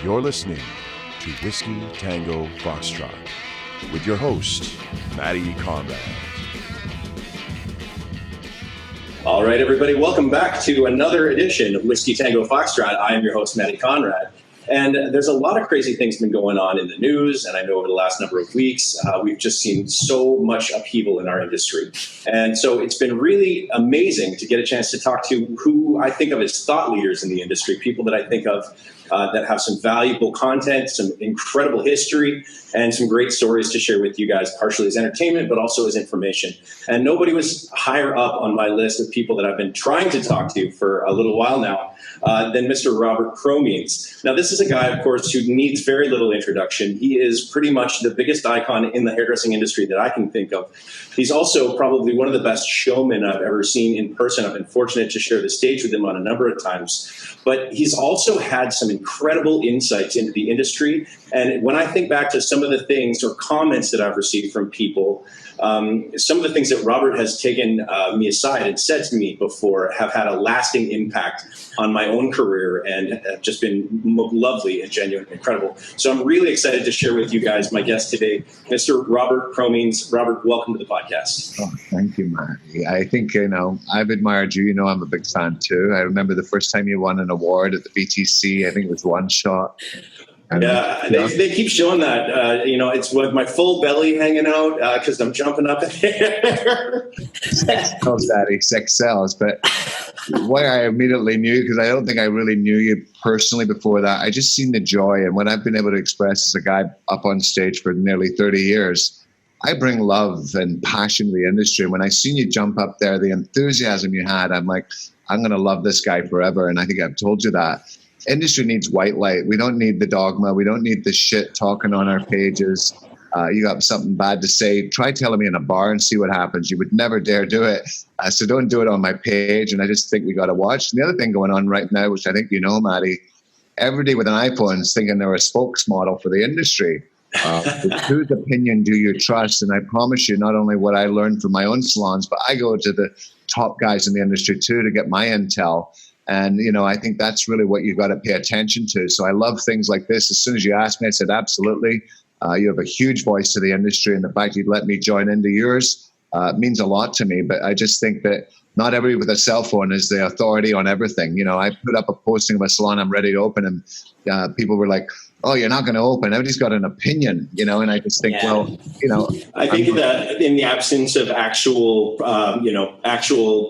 You're listening to Whiskey Tango Foxtrot with your host, Matty Conrad. All right, everybody, welcome back to another edition of Whiskey Tango Foxtrot. I am your host, Matty Conrad. And there's a lot of crazy things been going on in the news, and I know over the last number of weeks, we've just seen so much upheaval in our industry. And so it's been really amazing to get a chance to talk to who I think of as thought leaders in the industry, people that I think of that have some valuable content, some incredible history, and some great stories to share with you guys, partially as entertainment, but also as information. And nobody was higher up on my list of people that I've been trying to talk to for a little while now than Mr. Robert Cromeans. Now, this is a guy, of course, who needs very little introduction. He is pretty much the biggest icon in the hairdressing industry that I can think of. He's also probably one of the best showmen I've ever seen in person. I've been fortunate to share the stage with him on a number of times. But he's also had some incredible insights into the industry. And when I think back to some of the things or comments that I've received from people, some of the things that Robert has taken me aside and said to me before have had a lasting impact on my own career and have just been lovely and genuine and incredible. So I'm really excited to share with you guys my guest today, Mr. Robert Cromeans. Robert, welcome to the podcast. Oh, thank you, Matty. I think, I've admired you. I'm a big fan too. I remember the first time you won an award at the BTC. I think it was One Shot. Yeah, they keep showing that. It's with my full belly hanging out because I'm jumping up in the air. Sex sells, Daddy. Sex sells. But why I immediately knew, because I don't think I really knew you personally before that. I just seen the joy. And what I've been able to express as a guy up on stage for nearly 30 years, I bring love and passion to the industry. And when I seen you jump up there, the enthusiasm you had, I'm like, I'm going to love this guy forever. And I think I've told you that. Industry needs white light. We don't need the dogma. We don't need the shit talking on our pages. You got something bad to say, try telling me in a bar and see what happens. You would never dare do it. So don't do it on my page. And I just think we got to watch. And the other thing going on right now, which I think you know, Matty, everybody with an iPhone is thinking they're a spokesmodel for the industry. Whose opinion do you trust? And I promise you, not only what I learned from my own salons, but I go to the top guys in the industry too to get my intel. And, I think that's really what you've got to pay attention to. So I love things like this. As soon as you asked me, I said, absolutely. You have a huge voice to the industry. And the fact you'd let me join into yours means a lot to me. But I just think that not everybody with a cell phone is the authority on everything. I put up a posting of a salon I'm ready to open, and people were like, oh, you're not going to open. Everybody's got an opinion, and I just think, I think that in the absence of actual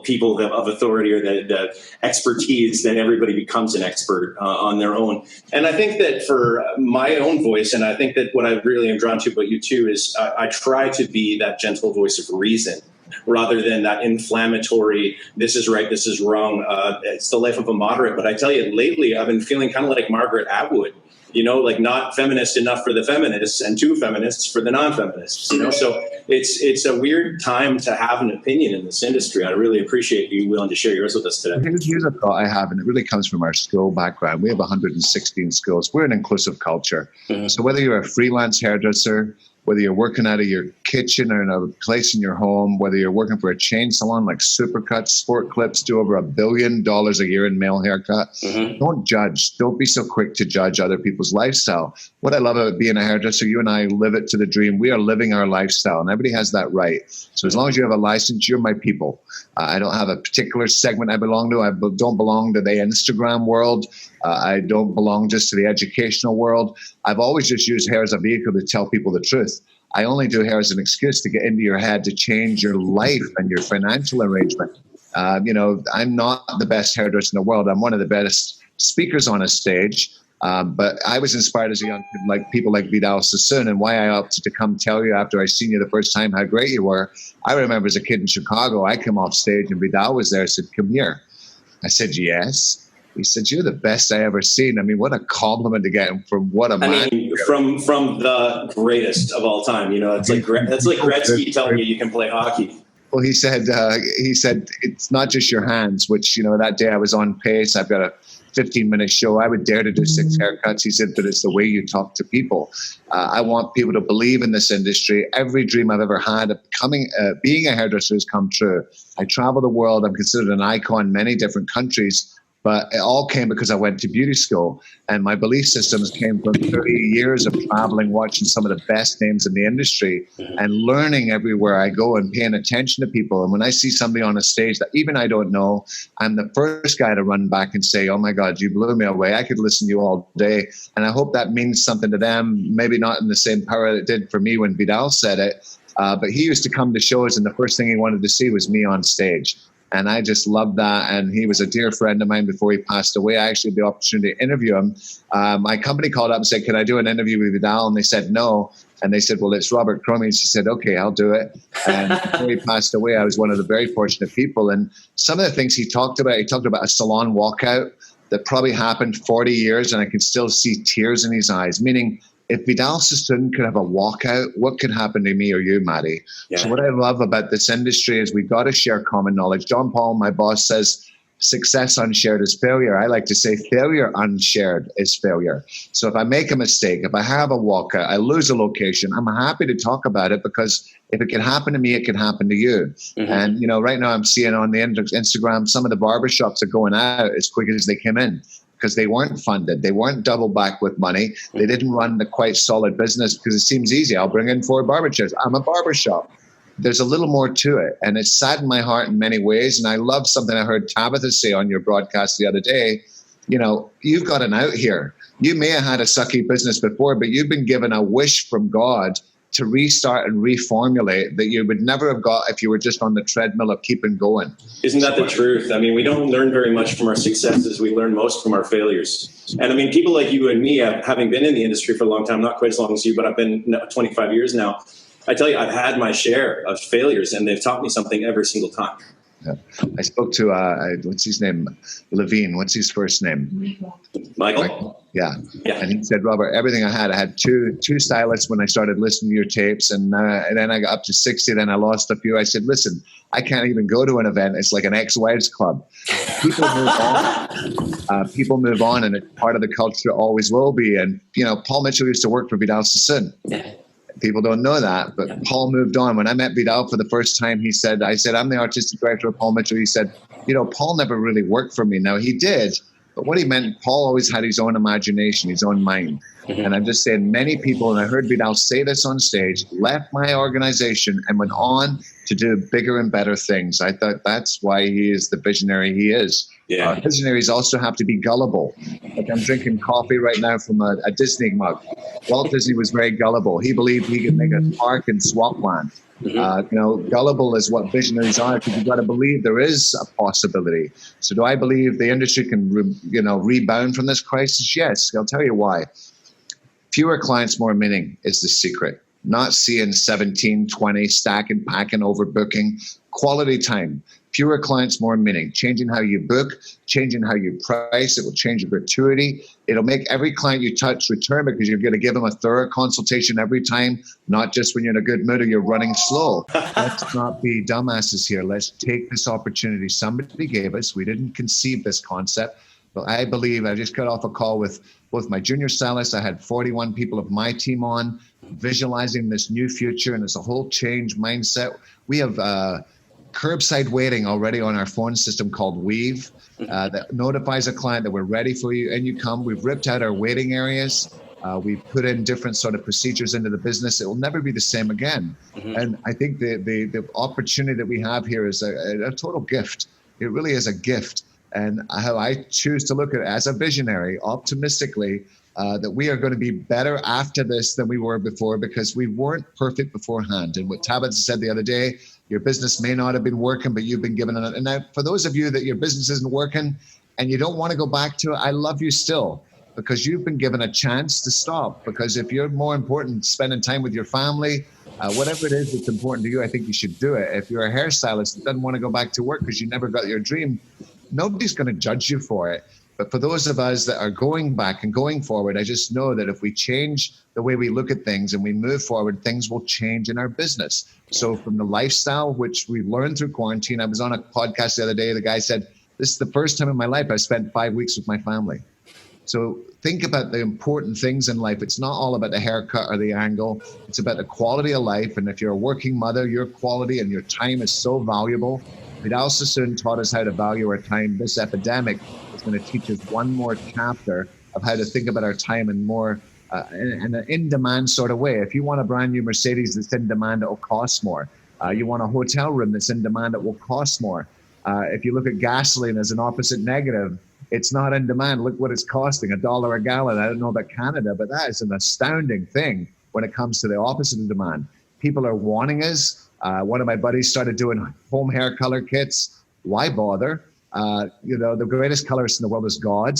people of authority or the expertise, then everybody becomes an expert on their own. And I think that for my own voice, and I think that what I really am drawn to about you too, is I try to be that gentle voice of reason, rather than that inflammatory, this is right, this is wrong. It's the life of a moderate. But I tell you, lately, I've been feeling kind of like Margaret Atwood, like not feminist enough for the feminists and too feminists for the non-feminists, So it's a weird time to have an opinion in this industry. I really appreciate you willing to share yours with us today. Here's a thought I have, and it really comes from our school background. We have 116 schools. We're an inclusive culture. Mm-hmm. So whether you're a freelance hairdresser, whether you're working out of your kitchen or in a place in your home, whether you're working for a chain salon like Supercuts, Sport Clips, do over $1 billion a year in male haircut. Mm-hmm. Don't judge. Don't be so quick to judge other people's lifestyle. What I love about being a hairdresser, you and I live it to the dream. We are living our lifestyle, and everybody has that right. So as long as you have a license, you're my people. I don't have a particular segment I belong to. I don't belong to the Instagram world. I don't belong just to the educational world. I've always just used hair as a vehicle to tell people the truth. I only do hair as an excuse to get into your head to change your life and your financial arrangement. I'm not the best hairdresser in the world. I'm one of the best speakers on a stage. But I was inspired as a young kid, like people like Vidal Sassoon, and why I opted to come tell you after I seen you the first time how great you were. I remember as a kid in Chicago, I came off stage and Vidal was there. I said, come here. I said, yes. He said, you're the best I ever seen. I mean, what a compliment to get from what a man. From the greatest of all time. It's like Gretzky telling you can play hockey. Well, he said it's not just your hands, which, that day I was on pace. I've got a 15-minute show. I would dare to do 6 haircuts. He said, but it's the way you talk to people. I want people to believe in this industry. Every dream I've ever had of being a hairdresser has come true. I travel the world. I'm considered an icon in many different countries. But it all came because I went to beauty school, and my belief systems came from 30 years of traveling, watching some of the best names in the industry, and learning everywhere I go and paying attention to people. And when I see somebody on a stage that even I don't know, I'm the first guy to run back and say, oh my God, you blew me away. I could listen to you all day. And I hope that means something to them, maybe not in the same power that it did for me when Vidal said it. But he used to come to shows, and the first thing he wanted to see was me on stage. And I just loved that. And he was a dear friend of mine before he passed away. I actually had the opportunity to interview him. My company called up and said, can I do an interview with Vidal? And they said, no. And they said, well, it's Robert Cromeans. He said, okay, I'll do it. And before he passed away, I was one of the very fortunate people. And some of the things he talked about a salon walkout that probably happened 40 years, and I can still see tears in his eyes, meaning if Vidal Sassoon could have a walkout, what could happen to me or you, Matty? Yeah. So what I love about this industry is we've got to share common knowledge. John Paul, my boss, says success unshared is failure. I like to say failure unshared is failure. So if I make a mistake, if I have a walkout, I lose a location, I'm happy to talk about it, because if it can happen to me, it can happen to you. Mm-hmm. And, you know, right now I'm seeing on the Instagram, some of the barbershops are going out as quick as they came in, because they weren't funded. They weren't double back with money. They didn't run the quite solid business because it seems easy. I'll bring in 4 barber chairs. I'm a barbershop. There's a little more to it. And it saddened my heart in many ways. And I love something I heard Tabitha say on your broadcast the other day. You know, you've got an out here. You may have had a sucky business before, but you've been given a wish from God to restart and reformulate that you would never have got if you were just on the treadmill of keeping going. Isn't that the truth? I mean, we don't learn very much from our successes. We learn most from our failures. And I mean, people like you and me, having been in the industry for a long time, not quite as long as you, but I've been 25 years now. I tell you, I've had my share of failures, and they've taught me something every single time. Yeah. I spoke to, what's his name? Levine. What's his first name? Michael? Yeah. And he said, Robert, everything I had two stylists when I started listening to your tapes. And then I got up to 60. Then I lost a few. I said, listen, I can't even go to an event. It's like an ex-wives club. People move on. People move on, and it's part of the culture, always will be. And, you know, Paul Mitchell used to work for Vidal Sassoon. Yeah. People don't know that, but Paul moved on. When I met Vidal for the first time, I said, I'm the artistic director of Paul Mitchell. He said, you know, Paul never really worked for me. Now, he did, but what he meant, Paul always had his own imagination, his own mind. Mm-hmm. And I'm just saying, many people, and I heard Vidal say this on stage, left my organization and went on to do bigger and better things. I thought that's why he is the visionary he is. Yeah. Visionaries also have to be gullible. Like I'm drinking coffee right now from a Disney mug. Walt Disney was very gullible. He believed he could make a park in swampland. Mm-hmm. You know, gullible is what visionaries are, because you've got to believe there is a possibility. So do I believe the industry can, rebound from this crisis? Yes. I'll tell you why. Fewer clients, more meaning is the secret. Not seeing 17, 20, stacking, packing, overbooking. Quality time. Fewer clients, more meaning. Changing how you book, changing how you price. It will change your gratuity. It'll make every client you touch return, because you're going to give them a thorough consultation every time, not just when you're in a good mood or you're running slow. Let's not be dumbasses here. Let's take this opportunity somebody gave us. We didn't conceive this concept. But I believe, I just got off a call with both my junior stylists. I had 41 people of my team on, visualizing this new future, and it's a whole change mindset. We have curbside waiting already on our phone system called Weave that notifies a client that we're ready for you, and you come. We've ripped out our waiting areas. We've put in different sort of procedures into the business. It will never be the same again. Mm-hmm. And I think the opportunity that we have here is a total gift. It really is a gift. And how I choose to look at it as a visionary, optimistically, that we are going to be better after this than we were before, because we weren't perfect beforehand. And what Tabitha said the other day, your business may not have been working, but you've been given it. And now, for those of you that your business isn't working and you don't want to go back to it, I love you still, because you've been given a chance to stop. Because if you're more important spending time with your family, whatever it is that's important to you, I think you should do it. If you're a hairstylist that doesn't want to go back to work because you never got your dream, nobody's going to judge you for it. But for those of us that are going back and going forward, I just know that if we change the way we look at things and we move forward, things will change in our business. So from the lifestyle, which we've learned through quarantine, I was on a podcast the other day. The guy said, this is the first time in my life I spent 5 weeks with my family. So think about the important things in life. It's not all about the haircut or the angle. It's about the quality of life. And if you're a working mother, your quality and your time is so valuable. Vidal Sassoon taught us how to value our time. This epidemic has going to teach us one more chapter of how to think about our time in more in an in-demand sort of way. If you want a brand new Mercedes that's in demand, it will cost more. You want a hotel room that's in demand, it will cost more. If you look at gasoline as an opposite negative, it's not in demand. Look what it's costing, $1 a gallon. I don't know about Canada, but that is an astounding thing when it comes to the opposite of demand. People are wanting us. One of my buddies started doing home hair color kits. Why bother? The greatest colorist in the world is God.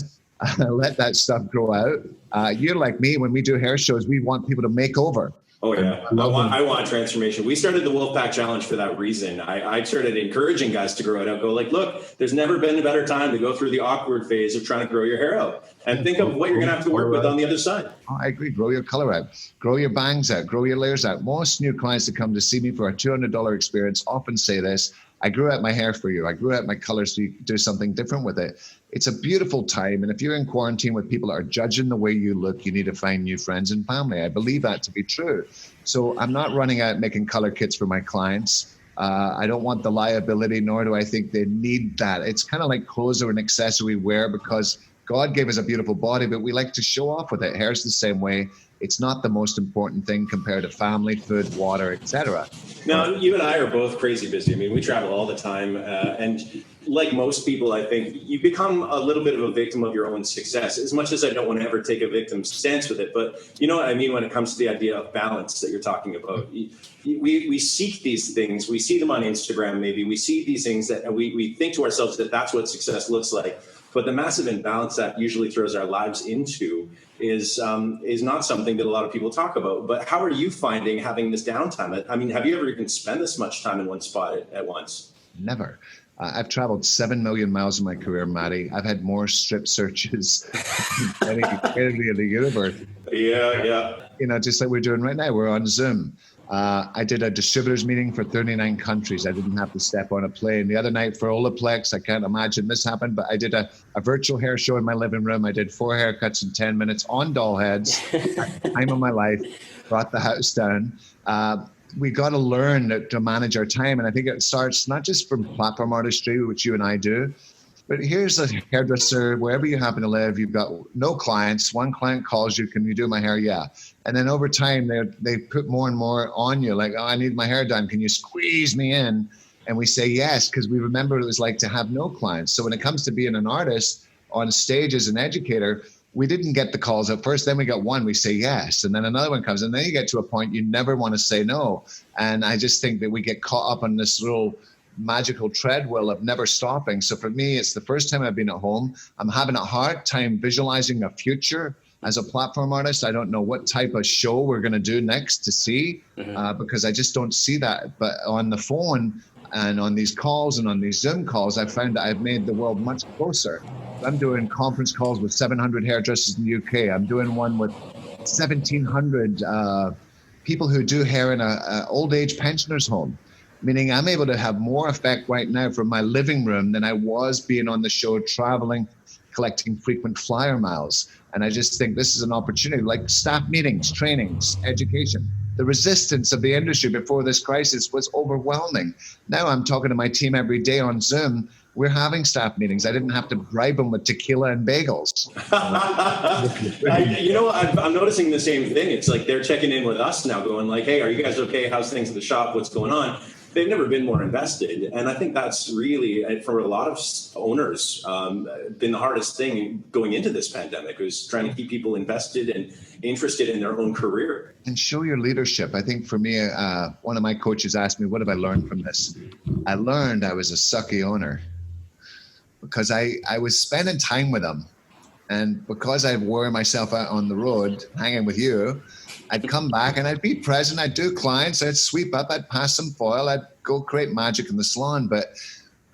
Let that stuff grow out. You're like me. When we do hair shows, we want people to make over. Oh, yeah. I want transformation. We started the Wolfpack Challenge for that reason. I started encouraging guys to grow it out. Go like, look, there's never been a better time to go through the awkward phase of trying to grow your hair out. And think of what you're going to have to work with on the other side. Oh, I agree. Grow your color out. Grow your bangs out. Grow your layers out. Most new clients that come to see me for a $200 experience often say this: I grew out my hair for you. I grew out my color so you could do something different with it. It's a beautiful time. And if you're in quarantine with people that are judging the way you look, you need to find new friends and family. I believe that to be true. So I'm not running out making color kits for my clients. I don't want the liability, nor do I think they need that. It's kind of like clothes or an accessory wear, because God gave us a beautiful body, but we like to show off with it. Hair's the same way. It's not the most important thing compared to family, food, water, etc. Now, you and I are both crazy busy. I mean, we travel all the time. And like most people, I think you become a little bit of a victim of your own success, as much as I don't want to ever take a victim stance with it. But you know what I mean when it comes to the idea of balance that you're talking about. We seek these things. We see them on Instagram, maybe. We see these things that we think to ourselves that that's what success looks like. But the massive imbalance that usually throws our lives into is not something that a lot of people talk about. But how are you finding having this downtime? I mean, have you ever even spent this much time in one spot at once? Never. I've traveled 7 million miles in my career, Matty. I've had more strip searches than any of the universe. Yeah. Just like we're doing right now. We're on Zoom. I did a distributors meeting for 39 countries. I didn't have to step on a plane. The other night for Olaplex, I can't imagine this happened, but I did a virtual hair show in my living room. I did 4 haircuts in 10 minutes on doll heads. Time of my life. Brought the house down. We got to learn to manage our time. And I think it starts not just from platform artistry, which you and I do, but here's a hairdresser, wherever you happen to live, you've got no clients. One client calls you, can you do my hair? Yeah. And then over time, they put more and more on you, like, oh, I need my hair done. Can you squeeze me in? And we say yes, because we remember what it was like to have no clients. So when it comes to being an artist on stage as an educator, we didn't get the calls at first. Then we got one, we say yes. And then another one comes. And then you get to a point you never want to say no. And I just think that we get caught up on this little magical treadmill of never stopping. So for me, it's the first time I've been at home. I'm having a hard time visualizing a future as a platform artist. I don't know what type of show we're going to do next to see, because I just don't see that. But on the phone and on these calls and on these Zoom calls, I found that I've made the world much closer. I'm doing conference calls with 700 hairdressers in the UK. I'm doing one with 1,700 people who do hair in a old age pensioners home. Meaning I'm able to have more effect right now from my living room than I was being on the show, traveling, collecting frequent flyer miles. And I just think this is an opportunity, like staff meetings, trainings, education. The resistance of the industry before this crisis was overwhelming. Now I'm talking to my team every day on Zoom. We're having staff meetings. I didn't have to bribe them with tequila and bagels. I'm noticing the same thing. It's like they're checking in with us now, going like, hey, are you guys okay? How's things at the shop? What's going on? They've never been more invested. And I think that's really, for a lot of owners, been the hardest thing going into this pandemic, was trying to keep people invested and interested in their own career. And show your leadership. I think for me, one of my coaches asked me, what have I learned from this? I learned I was a sucky owner because I was spending time with them. And because I wore myself out on the road, hanging with you, I'd come back and I'd be present. I'd do clients. I'd sweep up. I'd pass some foil. I'd go create magic in the salon. But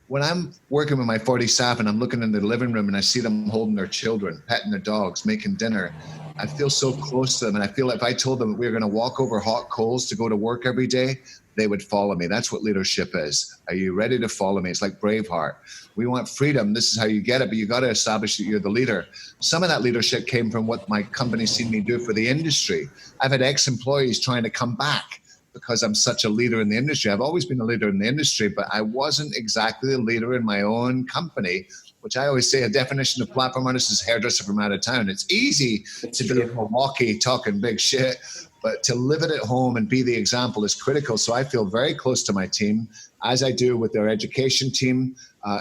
when I'm working with my 40 staff and I'm looking in the living room and I see them holding their children, petting their dogs, making dinner, I feel so close to them. And I feel like if I told them we were going to walk over hot coals to go to work every day, they would follow me. That's what leadership is. Are you ready to follow me? It's like Braveheart. We want freedom. This is how you get it, but you got to establish that you're the leader. Some of that leadership came from what my company's seen me do for the industry. I've had ex-employees trying to come back because I'm such a leader in the industry. I've always been a leader in the industry, but I wasn't exactly a leader in my own company which I always say a definition of platform artist is hairdresser from out of town. It's easy to be in Milwaukee talking big shit, but to live it at home and be the example is critical. So I feel very close to my team, as I do with their education team.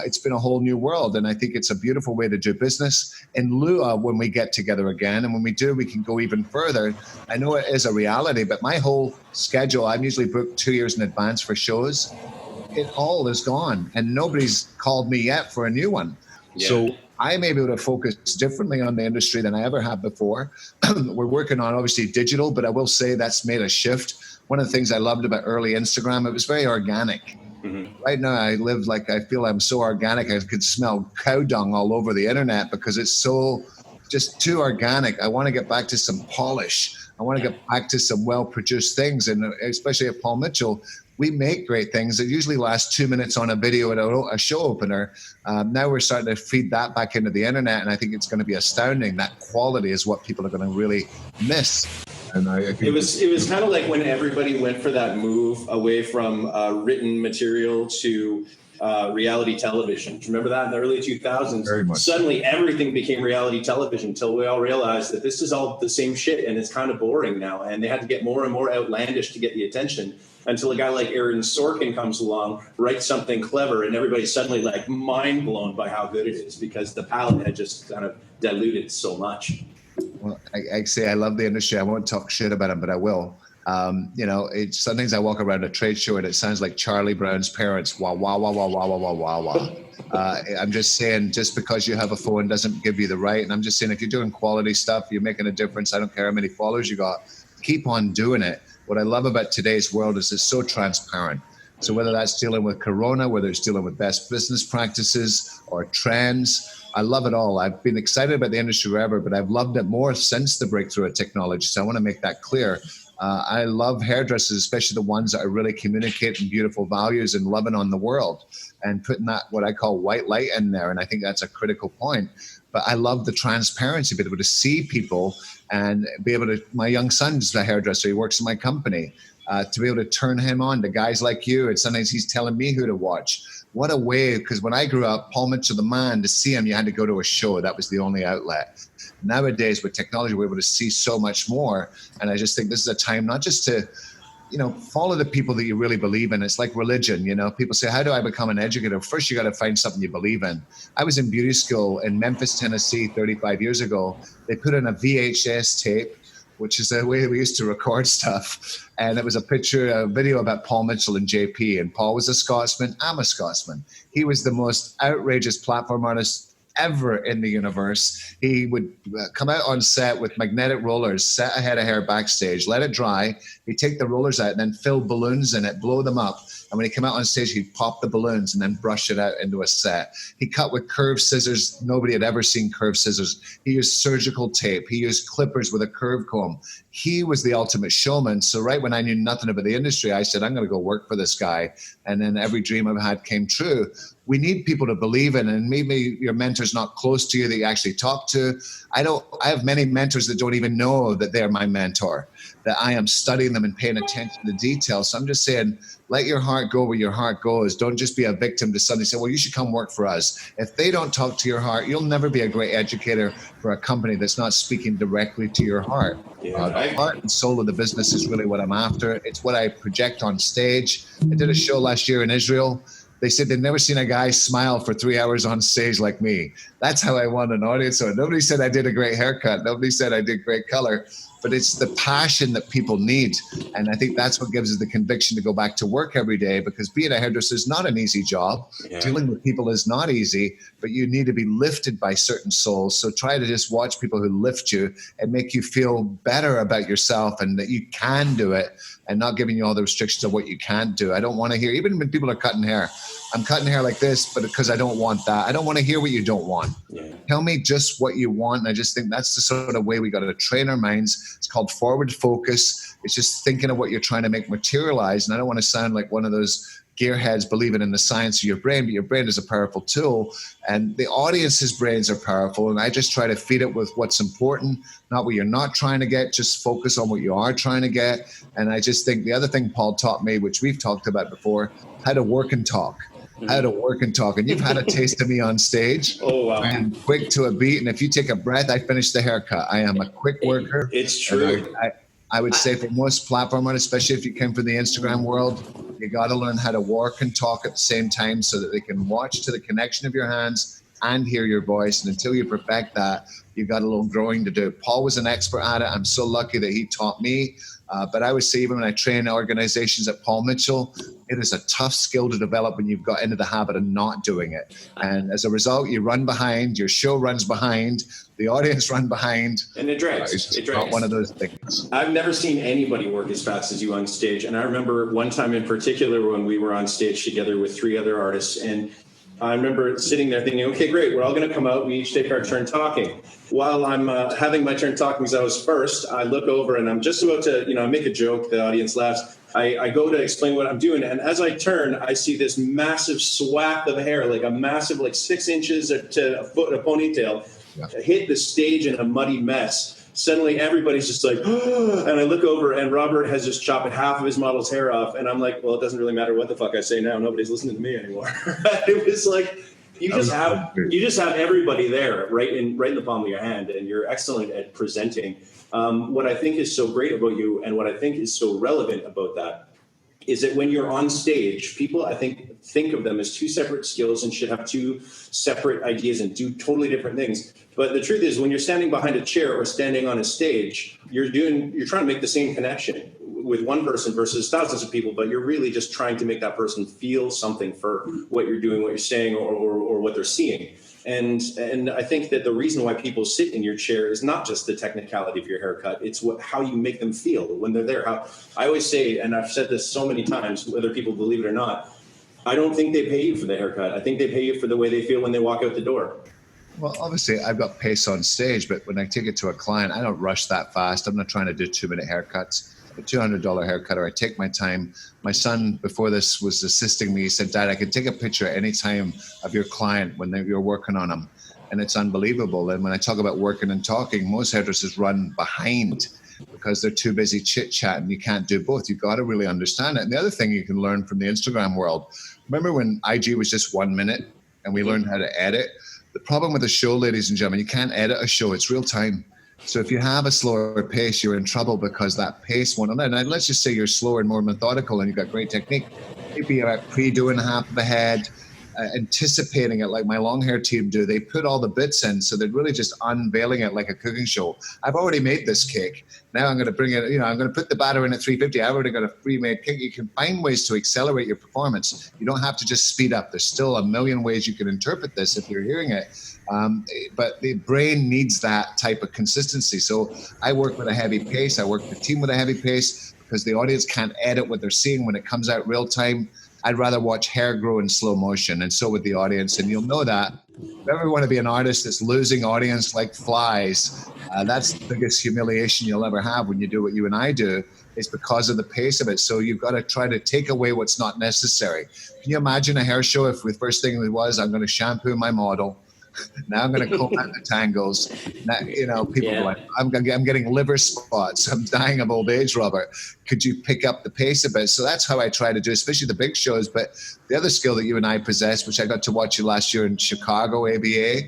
It's been a whole new world, and I think it's a beautiful way to do business in lieu of when we get together again. And when we do, we can go even further. I know it is a reality, but my whole schedule, I'm usually booked 2 years in advance for shows. It all is gone, and nobody's called me yet for a new one. Yeah. So I'm able to focus differently on the industry than I ever have before. We're working on, obviously, digital, but I will say that's made a shift. One of the things I loved about early Instagram, it was very organic. Mm-hmm. Right now, I live like I feel I'm so organic. I could smell cow dung all over the internet because it's so just too organic. I want to get back to some polish. I want to get back to some well-produced things. And especially at Paul Mitchell, we make great things that usually last 2 minutes on a video at a show opener. Now we're starting to feed that back into the internet, and I think it's going to be astounding. That quality is what people are going to really miss. And it was kind of like when everybody went for that move away from written material to reality television. Remember that in the early 2000s? Very much. Suddenly everything became reality television until we all realized that this is all the same shit and it's kind of boring now. And they had to get more and more outlandish to get the attention until a guy like Aaron Sorkin comes along, writes something clever, and everybody's suddenly like mind blown by how good it is because the palette had just kind of diluted so much. Well, I say I love the industry. I won't talk shit about it, but I will. Sometimes I walk around a trade show and it sounds like Charlie Brown's parents. Wah, wah, wah, wah, wah, wah, wah, wah, wah. I'm just saying, just because you have a phone doesn't give you the right. And I'm just saying, if you're doing quality stuff, you're making a difference. I don't care how many followers you got. Keep on doing it. What I love about today's world is it's so transparent. So whether that's dealing with Corona, whether it's dealing with best business practices or trends, I love it all. I've been excited about the industry forever, but I've loved it more since the breakthrough of technology. So I want to make that clear. I love hairdressers, especially the ones that are really communicating beautiful values and loving on the world and putting that, what I call white light in there. And I think that's a critical point. But I love the transparency, be able to see people and be able to, my young son's a hairdresser, he works in my company, to be able to turn him on to guys like you. And sometimes he's telling me who to watch. What a way, because when I grew up, Paul Mitchell, the man, to see him, you had to go to a show. That was the only outlet. Nowadays, with technology, we're able to see so much more. And I just think this is a time not just to, follow the people that you really believe in. It's like religion, People say, how do I become an educator? First, you got to find something you believe in. I was in beauty school in Memphis, Tennessee, 35 years ago. They put in a VHS tape, which is the way we used to record stuff. And it was a video about Paul Mitchell and JP. And Paul was a Scotsman. I'm a Scotsman. He was the most outrageous platform artist ever in the universe. He would come out on set with magnetic rollers, set a head of hair backstage, let it dry. He'd take the rollers out and then fill balloons in it, blow them up. And when he came out on stage, he'd pop the balloons and then brush it out into a set. He cut with curved scissors. Nobody had ever seen curved scissors. He used surgical tape. He used clippers with a curve comb. He was the ultimate showman. So right when I knew nothing about the industry, I said, I'm going to go work for this guy. And then every dream I've had came true. We need people to believe in, and maybe your mentor's not close to you that you actually talk to. I have many mentors that don't even know that they're my mentor, that I am studying them and paying attention to the details. So I'm just saying, let your heart go where your heart goes. Don't just be a victim to somebody say, well, you should come work for us. If they don't talk to your heart, you'll never be a great educator for a company that's not speaking directly to your heart. Yeah, the heart and soul of the business is really what I'm after. It's what I project on stage. I did a show last year in Israel. They said they'd never seen a guy smile for 3 hours on stage like me. That's how I won an audience. So nobody said I did a great haircut. Nobody said I did great color. But it's the passion that people need. And I think that's what gives us the conviction to go back to work every day, because being a hairdresser is not an easy job. Yeah. Dealing with people is not easy, but you need to be lifted by certain souls. So try to just watch people who lift you and make you feel better about yourself and that you can do it, and not giving you all the restrictions of what you can't do. I don't want to hear, even when people are cutting hair, I'm cutting hair like this, but because I don't want that. I don't want to hear what you don't want. Yeah. Tell me just what you want. And I just think that's the sort of way we got to train our minds. It's called forward focus. It's just thinking of what you're trying to make materialize. And I don't want to sound like one of those gearheads believing in the science of your brain, but your brain is a powerful tool, and the audience's brains are powerful. And I just try to feed it with what's important, not what you're not trying to get. Just focus on what you are trying to get. And I just think the other thing Paul taught me, which we've talked about before, how to work and talk. how to work and talk. And you've had a taste of me on stage. Oh, wow. I am quick to a beat. And if you take a breath, I finish the haircut. I am a quick worker. It's true. I would say for most platform artists, especially if you came from the Instagram world, you got to learn how to work and talk at the same time so that they can watch to the connection of your hands and hear your voice. And until you perfect that, you've got a little growing to do. Paul was an expert at it. I'm so lucky that he taught me. But I would say even when I train organizations at Paul Mitchell, it is a tough skill to develop when you've got into the habit of not doing it. And as a result, you run behind, your show runs behind, the audience run behind. And it drags. It's not one of those things. I've never seen anybody work as fast as you on stage. And I remember one time in particular when we were on stage together with 3 other artists, and I remember sitting there thinking, okay, great, we're all going to come out. We each take our turn talking. While I'm having my turn talking, because I was first, I look over and I'm just about to, make a joke. The audience laughs. I go to explain what I'm doing. And as I turn, I see this massive swath of hair, like a massive, 6 inches to a foot, a ponytail, hit the stage in a muddy mess. Suddenly everybody's just like, oh, and I look over and Robert has just chopped half of his model's hair off. And I'm like, well, it doesn't really matter what the fuck I say now. Nobody's listening to me anymore. It was like, you just have everybody there right in the palm of your hand, and you're excellent at presenting. What I think is so great about you, and what I think is so relevant about that, is that when you're on stage, people, I think of them as 2 separate skills and should have 2 separate ideas and do totally different things. But the truth is, when you're standing behind a chair or standing on a stage, you're trying to make the same connection with one person versus thousands of people, but you're really just trying to make that person feel something for what you're doing, what you're saying, or what they're seeing. And I think that the reason why people sit in your chair is not just the technicality of your haircut. It's how you make them feel when they're there. I always say, and I've said this so many times, whether people believe it or not, I don't think they pay you for the haircut. I think they pay you for the way they feel when they walk out the door. Well, obviously, I've got pace on stage, but when I take it to a client, I don't rush that fast. I'm not trying to do 2-minute haircuts. A $200 haircut, or I take my time. My son, before this, was assisting me. He said, Dad, I can take a picture at any time of your client when you're working on them. And it's unbelievable. And when I talk about working and talking, most hairdressers run behind because they're too busy chit-chatting. You can't do both. You've got to really understand it. And the other thing you can learn from the Instagram world, remember when IG was just 1 minute and we learned how to edit? The problem with a show, ladies and gentlemen, you can't edit a show. It's real time. So if you have a slower pace, you're in trouble because that pace won't allow. And let's just say you're slower and more methodical and you've got great technique. Maybe you're pre-doing half of a head, anticipating it like my long hair team do. They put all the bits in, so they're really just unveiling it like a cooking show. I've already made this cake. Now I'm going to bring it, I'm going to put the batter in at 350. I've already got a pre-made cake. You can find ways to accelerate your performance. You don't have to just speed up. There's still a million ways you can interpret this if you're hearing it. But the brain needs that type of consistency. So I work with a heavy pace. I work with a team with a heavy pace because the audience can't edit what they're seeing when it comes out real time. I'd rather watch hair grow in slow motion, and so would the audience. And you'll know that if you ever want to be an artist that's losing audience like flies, that's the biggest humiliation you'll ever have when you do what you and I do. It's because of the pace of it. So you've got to try to take away what's not necessary. Can you imagine a hair show if the first thing was, I'm going to shampoo my model, now I'm going to comb out the tangles. Now, people are like, I'm getting liver spots. I'm dying of old age, Robert. Could you pick up the pace a bit? So that's how I try to do, especially the big shows. But the other skill that you and I possess, which I got to watch you last year in Chicago, ABA.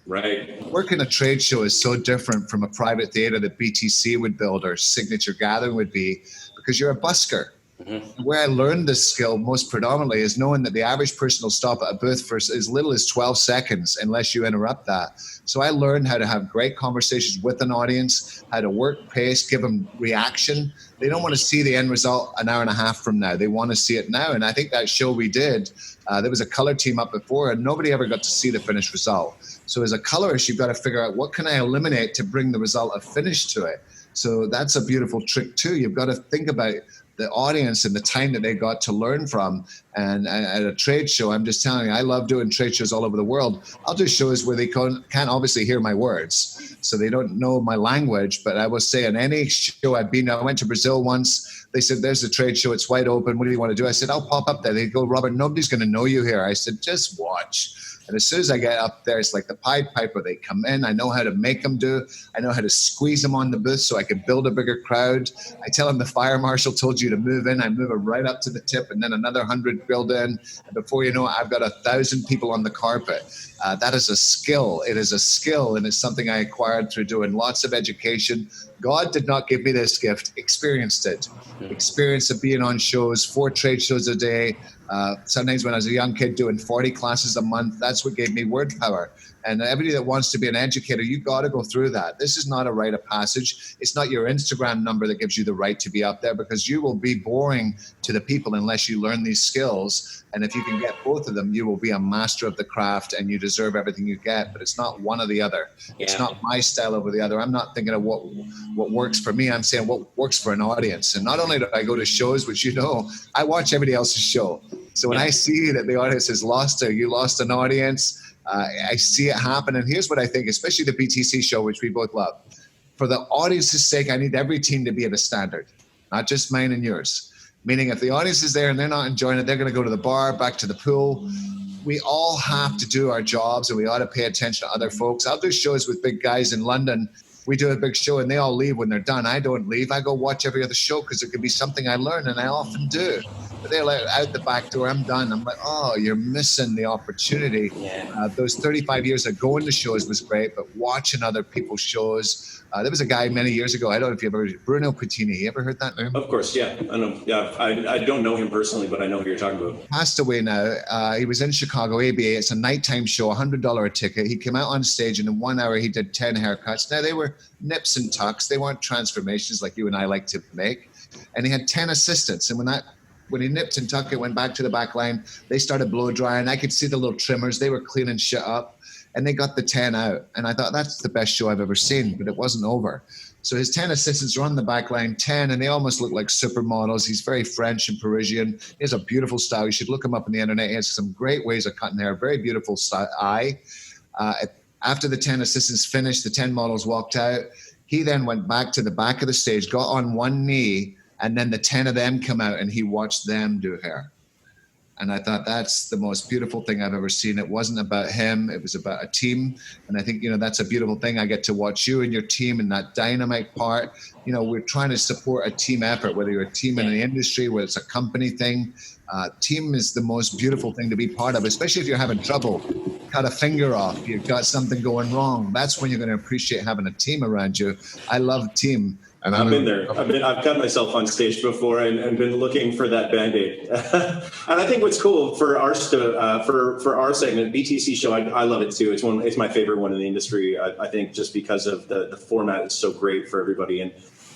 Right. Working a trade show is so different from a private theater that BTC would build or Signature Gathering would be, because you're a busker. Mm-hmm. Where I learned this skill most predominantly is knowing that the average person will stop at a booth for as little as 12 seconds unless you interrupt that. So I learned how to have great conversations with an audience, how to work pace, give them reaction. They don't want to see the end result an hour and a half from now. They want to see it now. And I think that show we did, there was a color team up before and nobody ever got to see the finished result. So as a colorist, you've got to figure out what can I eliminate to bring the result of finish to it. So that's a beautiful trick too. You've got to think about the audience and the time that they got to learn from. And at a trade show, I'm just telling you, I love doing trade shows all over the world. I'll do shows where they can't obviously hear my words, so they don't know my language. But I will say on any show I've been, I went to Brazil once. They said, there's a trade show. It's wide open. What do you want to do? I said, I'll pop up there. They go, Robert, nobody's going to know you here. I said, just watch. And as soon as I get up there, it's like the Pied Piper. They come in. I know how to make them do. I know how to squeeze them on the booth so I can build a bigger crowd. I tell them the fire marshal told you to move in. I move them right up to the tip, and then another 100 building. And before you know it, I've got 1,000 people on the carpet. That is a skill. It is a skill, and it's something I acquired through doing lots of education. God did not give me this gift. Experienced it. Experience of being on shows, 4 trade shows a day. Sometimes when I was a young kid doing 40 classes a month, that's what gave me word power. And everybody that wants to be an educator, you got to go through that. This is not a rite of passage. It's not your Instagram number that gives you the right to be up there, because you will be boring to the people unless you learn these skills. And if you can get both of them, you will be a master of the craft, and you deserve everything you get. But it's not one or the other. Yeah. It's not my style over the other. I'm not thinking of what works for me. I'm saying what works for an audience. And not only do I go to shows, which I watch everybody else's show. So when I see that the audience has you lost an audience, I see it happen. And here's what I think, especially the BTC show, which we both love. For the audience's sake, I need every team to be at a standard, not just mine and yours. Meaning if the audience is there and they're not enjoying it, they're going to go to the bar, back to the pool. We all have to do our jobs, and we ought to pay attention to other folks. I'll do shows with big guys in London. We do a big show and they all leave when they're done. I don't leave. I go watch every other show because it could be something I learn, and I often do. But they're like, out the back door, I'm done. I'm like, oh, you're missing the opportunity. Yeah. Those 35 years of going to shows was great, but watching other people's shows. There was a guy many years ago, I don't know if you ever heard, Bruno Puccini. You ever heard that name? Of course, yeah. I know. Yeah, I don't know him personally, but I know who you're talking about. Passed away now. He was in Chicago, ABA. It's a nighttime show, $100 a ticket. He came out on stage, and in 1 hour, he did 10 haircuts. Now, they were nips and tucks. They weren't transformations like you and I like to make. And he had 10 assistants. And when he nipped and tucked it, went back to the back line, they started blow drying. I could see the little trimmers. They were cleaning shit up. And they got the 10 out. And I thought, that's the best show I've ever seen, but it wasn't over. So his 10 assistants are on the back line, 10, and they almost look like supermodels. He's very French and Parisian. He has a beautiful style. You should look him up on the internet. He has some great ways of cutting hair, very beautiful eye. After the 10 assistants finished, the 10 models walked out. He then went back to the back of the stage, got on one knee, and then the 10 of them come out, and he watched them do hair. And I thought, that's the most beautiful thing I've ever seen. It wasn't about him. It was about a team. And I think, that's a beautiful thing. I get to watch you and your team in that dynamite part. We're trying to support a team effort, whether you're a team in the industry, whether it's a company thing. Team is the most beautiful thing to be part of, especially if you're having trouble. Cut a finger off. You've got something going wrong. That's when you're going to appreciate having a team around you. I love team. And I've been there. I've cut myself on stage before and been looking for that Band-Aid. And I think what's cool for our for our segment, BTC show, I love it too. It's my favorite one in the industry. I think just because of the format, it's so great for everybody. And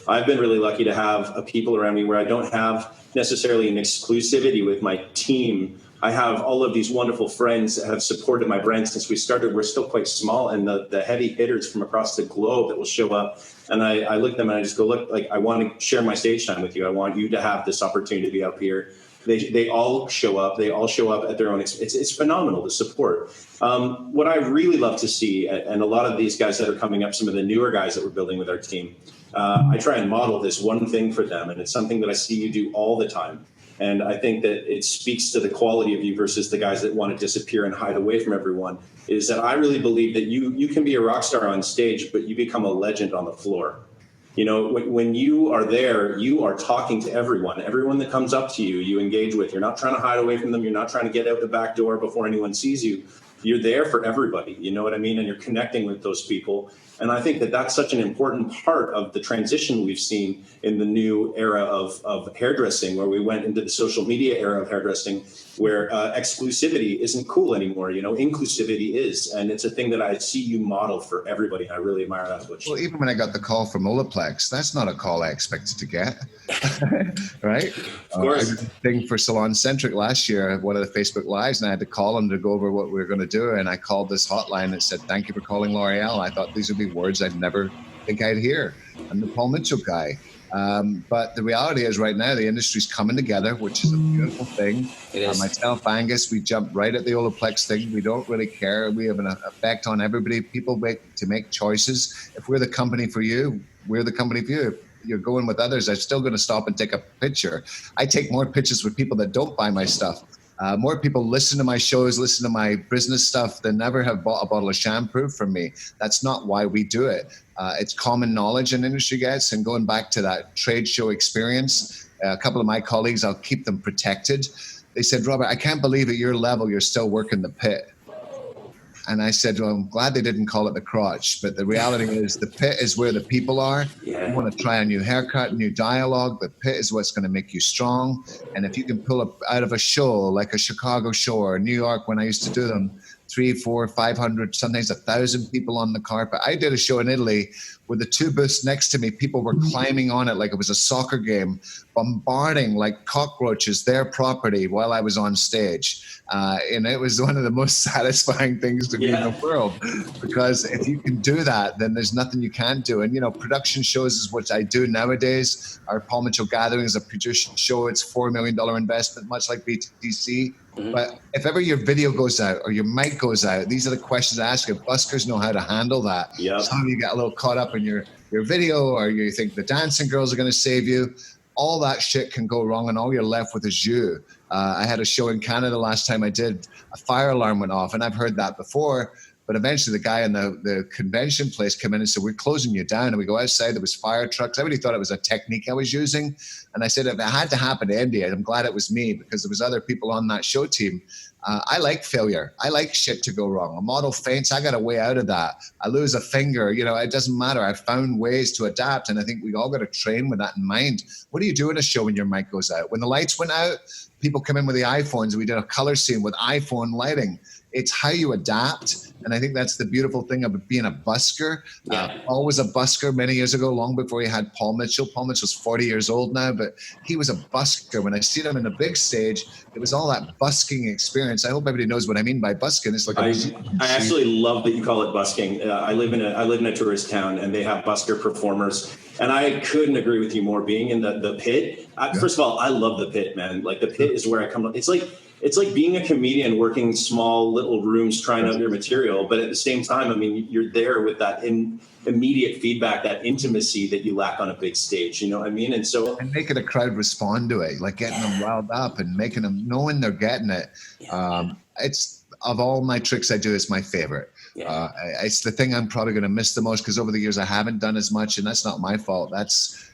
I've been really lucky to have people around me where I don't have necessarily an exclusivity with my team. I have all of these wonderful friends that have supported my brand since we started. We're still quite small, and the heavy hitters from across the globe that will show up. And I look at them and I just go, look, like, I want to share my stage time with you. I want you to have this opportunity to be up here. They all show up. They all show up at their own expense. It's phenomenal, the support. What I really love to see, and a lot of these guys that are coming up, some of the newer guys that we're building with our team, I try and model this one thing for them. And it's something that I see you do all the time. And I think that it speaks to the quality of you versus the guys that want to disappear and hide away from everyone, is that I really believe that you can be a rock star on stage, but you become a legend on the floor. When you are there, you are talking to everyone that comes up to you, you engage with. You're not trying to hide away from them. You're not trying to get out the back door before anyone sees you. You're there for everybody. You know what I mean? And you're connecting with those people. And I think that that's such an important part of the transition we've seen in the new era of hairdressing, where we went into the social media era of hairdressing, where exclusivity isn't cool anymore. Inclusivity is. And it's a thing that I see you model for everybody. I really admire that. Well, even when I got the call from Olaplex, that's not a call I expected to get. Right? Of course. I did a thing for Salon Centric last year at one of the Facebook Lives, and I had to call them to go over what we were going to do. And I called this hotline that said, "Thank you for calling L'Oreal." I thought these would be words I'd never think I'd hear. I'm the Paul Mitchell guy. But the reality is right now the industry's coming together, which is a beautiful thing. It is. Myself, Angus, we jumped right at the Olaplex thing. We don't really care. We have an effect on everybody. People make choices. If we're the company for you, we're the company for you. If you're going with others, I'm still going to stop and take a picture. I take more pictures with people that don't buy my stuff. More people listen to my shows, listen to my business stuff than ever have bought a bottle of shampoo from me. That's not why we do it. It's common knowledge in industry, guys. And going back to that trade show experience, a couple of my colleagues, I'll keep them protected. they said, Robert, I can't believe at your level you're still working the pit. And I said, well, I'm glad they didn't call it the crotch. But the reality is the pit is where the people are. Yeah. You want to try a new haircut, new dialogue. The pit is what's going to make you strong. And if you can pull up out of a show, like a Chicago show or New York, when I used to do them, 300, 400, 500, sometimes 1,000 people on the carpet. I did a show in Italy with the two booths next to me. People were climbing on it like it was a soccer game, bombarding like cockroaches their property while I was on stage. And it was one of the most satisfying things to be in the world, because if you can do that, then there's nothing you can't do. And, you know, production shows is what I do nowadays. Our Paul Mitchell Gathering is a production show. It's $4 million investment, much like BTC. But if ever your video goes out or your mic goes out, these are the questions I ask you. Buskers know how to handle that. Yep. Some of you get a little caught up in your video, or you think the dancing girls are going to save you. All that shit can go wrong, and all you're left with is you. I had a show in Canada last time I did. A fire alarm went off, and I've heard that before. But eventually the guy in the convention place came in and said, we're closing you down. And we go outside, there was fire trucks. Everybody thought it was a technique I was using. And I said, if it had to happen to India, I'm glad it was me, because there was other people on that show team. I like failure. I like shit to go wrong. A model faints, I got a way out of that. I lose a finger, you know, it doesn't matter. I've found ways to adapt. And I think we all got to train with that in mind. What do you do in a show when your mic goes out? When the lights went out, people come in with the iPhones. We did a color scene with iPhone lighting. It's how you adapt. And I think that's the beautiful thing of being a busker. Paul was a busker many years ago, long before he had Paul Mitchell. Paul Mitchell's 40 years old now, but he was a busker. When I see him in the big stage, it was all that busking experience. I hope everybody knows what I mean by busking. It's like I actually love that you call it busking. I live in a tourist town, and they have busker performers. And I couldn't agree with you more. Being in the pit, first of all, I love the pit, man. Like, the pit is where I come up. It's like being a comedian working small little rooms trying out your material, but at the same time, I mean, you're there with that immediate feedback, that intimacy that you lack on a big stage, you know what I mean? And making a crowd respond to it, like getting them riled up and making them knowing they're getting it. It's, of all my tricks I do, it's my favorite. It's the thing I'm probably going to miss the most, because over the years I haven't done as much, and that's not my fault. That's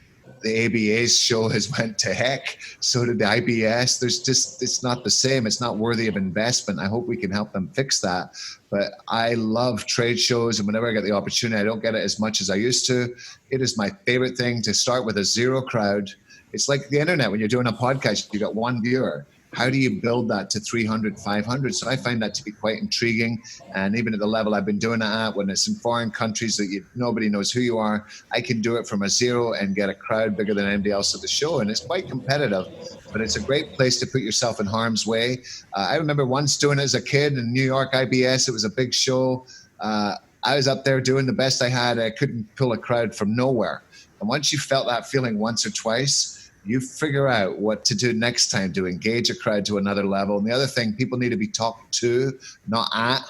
the ABA's show has went to heck. So did the IBS. It's not the same. It's not worthy of investment. I hope we can help them fix that. But I love trade shows, and whenever I get the opportunity, I don't get it as much as I used to. It is my favorite thing to start with a zero crowd. It's like the internet. When you're doing a podcast, you got one viewer. How do you build that to 300, 500? So I find that to be quite intriguing. And even at the level I've been doing it at, when it's in foreign countries that nobody knows who you are, I can do it from a zero and get a crowd bigger than anybody else at the show. And it's quite competitive, but it's a great place to put yourself in harm's way. I remember once doing it as a kid in New York IBS. It was a big show. I was up there doing the best I had. I couldn't pull a crowd from nowhere. And once you felt that feeling once or twice, you figure out what to do next time to engage a crowd to another level. And the other thing, people need to be talked to, not at.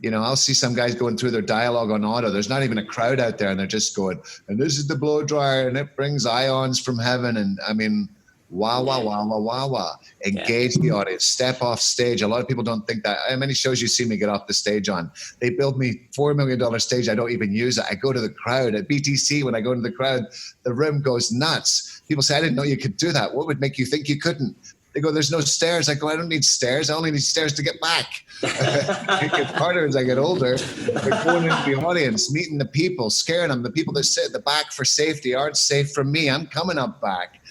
You know, I'll see some guys going through their dialogue on auto. There's not even a crowd out there, and they're just going, and this is the blow dryer, and it brings ions from heaven. And I mean, wah, wah, wah, wah, wah, wah. Engage the audience. Step off stage. A lot of people don't think that. How many shows you see me get off the stage on? They build me $4 million stage. I don't even use it. I go to the crowd. At BTC, when I go into the crowd, the room goes nuts. People say, I didn't know you could do that. What would make you think you couldn't? They go, there's no stairs. I go, I don't need stairs. I only need stairs to get back. It gets harder as I get older. But going into the audience, meeting the people, scaring them. The people that sit at the back for safety aren't safe from me. I'm coming up back.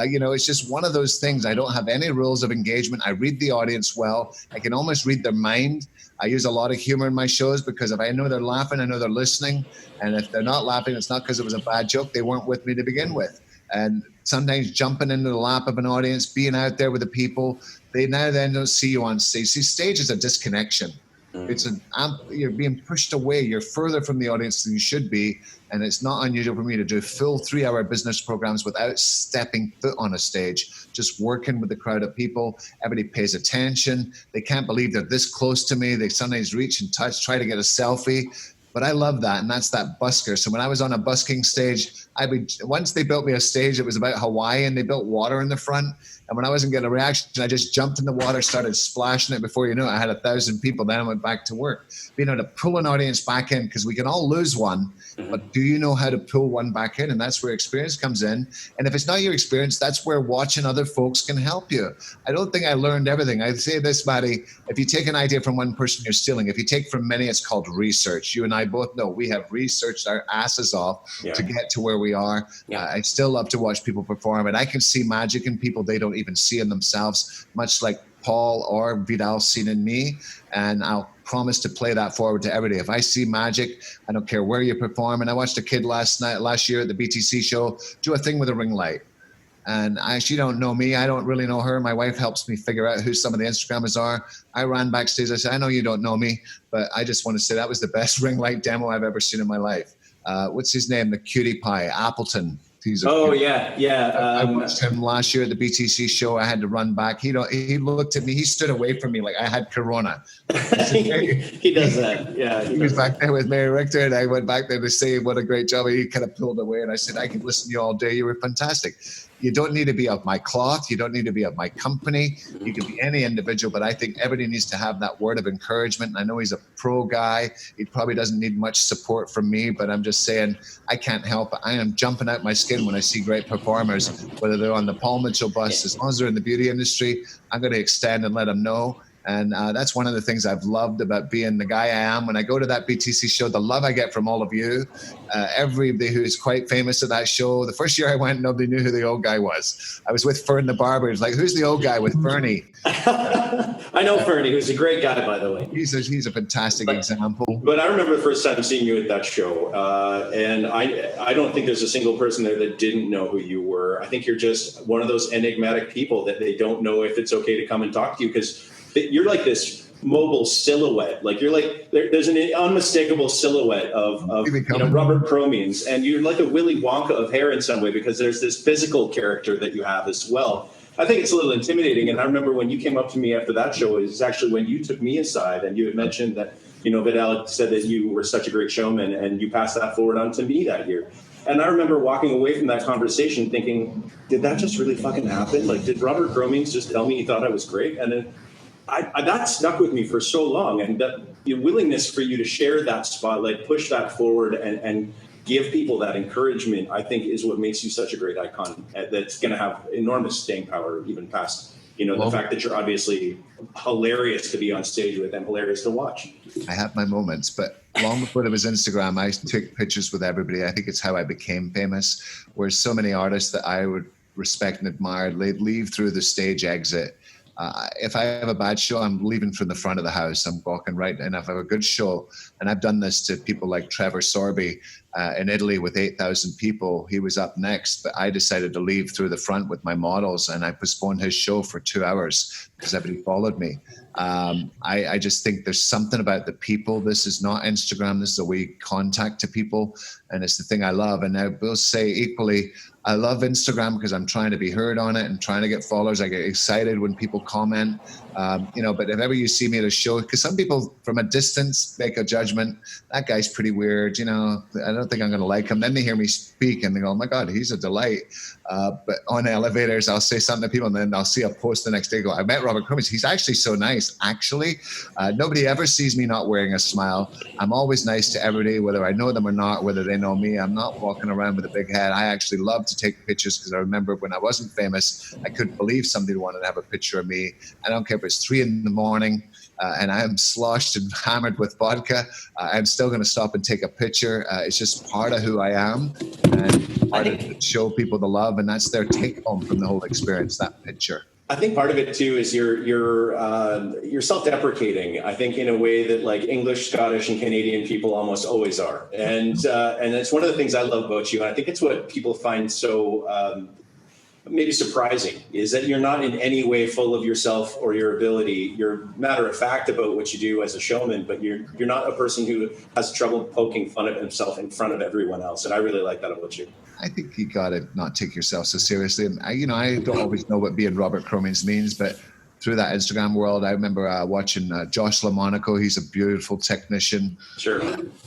You know, it's just one of those things. I don't have any rules of engagement. I read the audience well. I can almost read their mind. I use a lot of humor in my shows, because if I know they're laughing, I know they're listening. And if they're not laughing, it's not because it was a bad joke. They weren't with me to begin with. And sometimes jumping into the lap of an audience, being out there with the people, they now then don't see you on stage. See, stage is a disconnection. It's you're being pushed away. You're further from the audience than you should be. And it's not unusual for me to do full 3-hour business programs without stepping foot on a stage, just working with the crowd of people. Everybody pays attention. They can't believe they're this close to me. They sometimes reach and touch, try to get a selfie. But I love that, and that's that busker. So when I was on a busking stage, once they built me a stage, it was about Hawaii, and they built water in the front. And when I wasn't getting a reaction, I just jumped in the water, started splashing it. Before you know it, I had 1,000 people. Then I went back to work. Being able to pull an audience back in, because we can all lose one, but do you know how to pull one back in? And that's where experience comes in. And if it's not your experience, that's where watching other folks can help you. I don't think I learned everything. I say this, Maddie, if you take an idea from one person, you're stealing. If you take from many, it's called research. You and I both know we have researched our asses off to get to where we are. I still love to watch people perform, and I can see magic in people they don't even see in themselves, much like Paul or Vidal seen in me. And I'll promise to play that forward to everybody. If I see magic, I don't care where you perform. And I watched a kid last year at the BTC show do a thing with a ring light. And she don't know me. I don't really know her. My wife helps me figure out who some of the Instagrammers are. I ran backstage. I said, I know you don't know me, but I just want to say that was the best ring light demo I've ever seen in my life. What's his name? The cutie pie, Appleton. I watched him last year at the BTC show. I had to run back. He looked at me. He stood away from me like I had corona. He does that. Yeah. He was back there with Mary Richter, and I went back there to say what a great job. He kind of pulled away, and I said, I could listen to you all day. You were fantastic. You don't need to be of my cloth. You don't need to be of my company. You can be any individual, but I think everybody needs to have that word of encouragement. And I know he's a pro guy. He probably doesn't need much support from me, but I'm just saying I can't help it. I am jumping out my skin when I see great performers, whether they're on the Paul Mitchell bus. As long as they're in the beauty industry, I'm going to extend and let them know. And that's one of the things I've loved about being the guy I am. When I go to that BTC show, the love I get from all of you, everybody who is quite famous at that show. The first year I went, nobody knew who the old guy was. I was with Fern the barber. He's like, who's the old guy with Fernie? I know Fernie, who's a great guy, by the way. He's a fantastic example. But I remember the first time seeing you at that show, and I don't think there's a single person there that didn't know who you were. I think you're just one of those enigmatic people that they don't know if it's okay to come and talk to you, because you're like this mobile silhouette. Like you're like, there's an unmistakable silhouette of Robert Cromeans, and you're like a Willy Wonka of hair in some way, because there's this physical character that you have as well. I think it's a little intimidating. And I remember when you came up to me after that show, it was actually when you took me aside and you had mentioned that, Vidal said that you were such a great showman, and you passed that forward on to me that year. And I remember walking away from that conversation thinking, did that just really fucking happen? Like, did Robert Cromeans just tell me he thought I was great? And then that stuck with me for so long, and the willingness for you to share that spotlight, push that forward, and give people that encouragement, I think, is what makes you such a great icon. That's going to have enormous staying power, even past the fact that you're obviously hilarious to be on stage with and hilarious to watch. I have my moments, but long before there was Instagram, I took pictures with everybody. I think it's how I became famous. Whereas so many artists that I would respect and admire, they'd leave through the stage exit. If I have a bad show, I'm leaving from the front of the house. I'm walking right. And if I have a good show, and I've done this to people like Trevor Sorby in Italy with 8,000 people, he was up next, but I decided to leave through the front with my models, and I postponed his show for 2 hours because everybody followed me. I just think there's something about the people. This is not Instagram. This is a way contact to people, and it's the thing I love. And I will say equally, I love Instagram because I'm trying to be heard on it and trying to get followers. I get excited when people comment, but if ever you see me at a show, because some people from a distance make a judgment, that guy's pretty weird, I don't think I'm going to like him. Then they hear me speak and they go, oh my God, he's a delight. But on elevators, I'll say something to people, and then I'll see a post the next day, go, I met Robert Cromeans. He's actually so nice. Actually, nobody ever sees me not wearing a smile. I'm always nice to everybody, whether I know them or not, whether they know me. I'm not walking around with a big head. I actually love to take pictures, because I remember when I wasn't famous, I couldn't believe somebody wanted to have a picture of me. I don't care if it's 3 a.m. And I am sloshed and hammered with vodka. I'm still going to stop and take a picture. It's just part of who I am, and part of to show people the love, and that's their take home from the whole experience, that picture. I think part of it too is you're self-deprecating. I think in a way that like English, Scottish, and Canadian people almost always are, and it's one of the things I love about you. And I think it's what people find so maybe surprising, is that you're not in any way full of yourself or your ability. You're matter of fact about what you do as a showman, but you're not a person who has trouble poking fun at himself in front of everyone else. And I really like that about you. I think you got to not take yourself so seriously. And I don't always know what being Robert Cromeans means, but through that Instagram world. I remember watching Josh LaMonaco. He's a beautiful technician. Sure.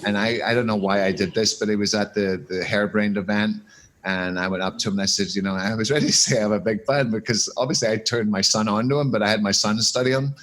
And I don't know why I did this, but he was at the Hairbrained event. And I went up to him and I said, you know, I was ready to say I'm a big fan, because obviously I turned my son on to him, but I had my son study him.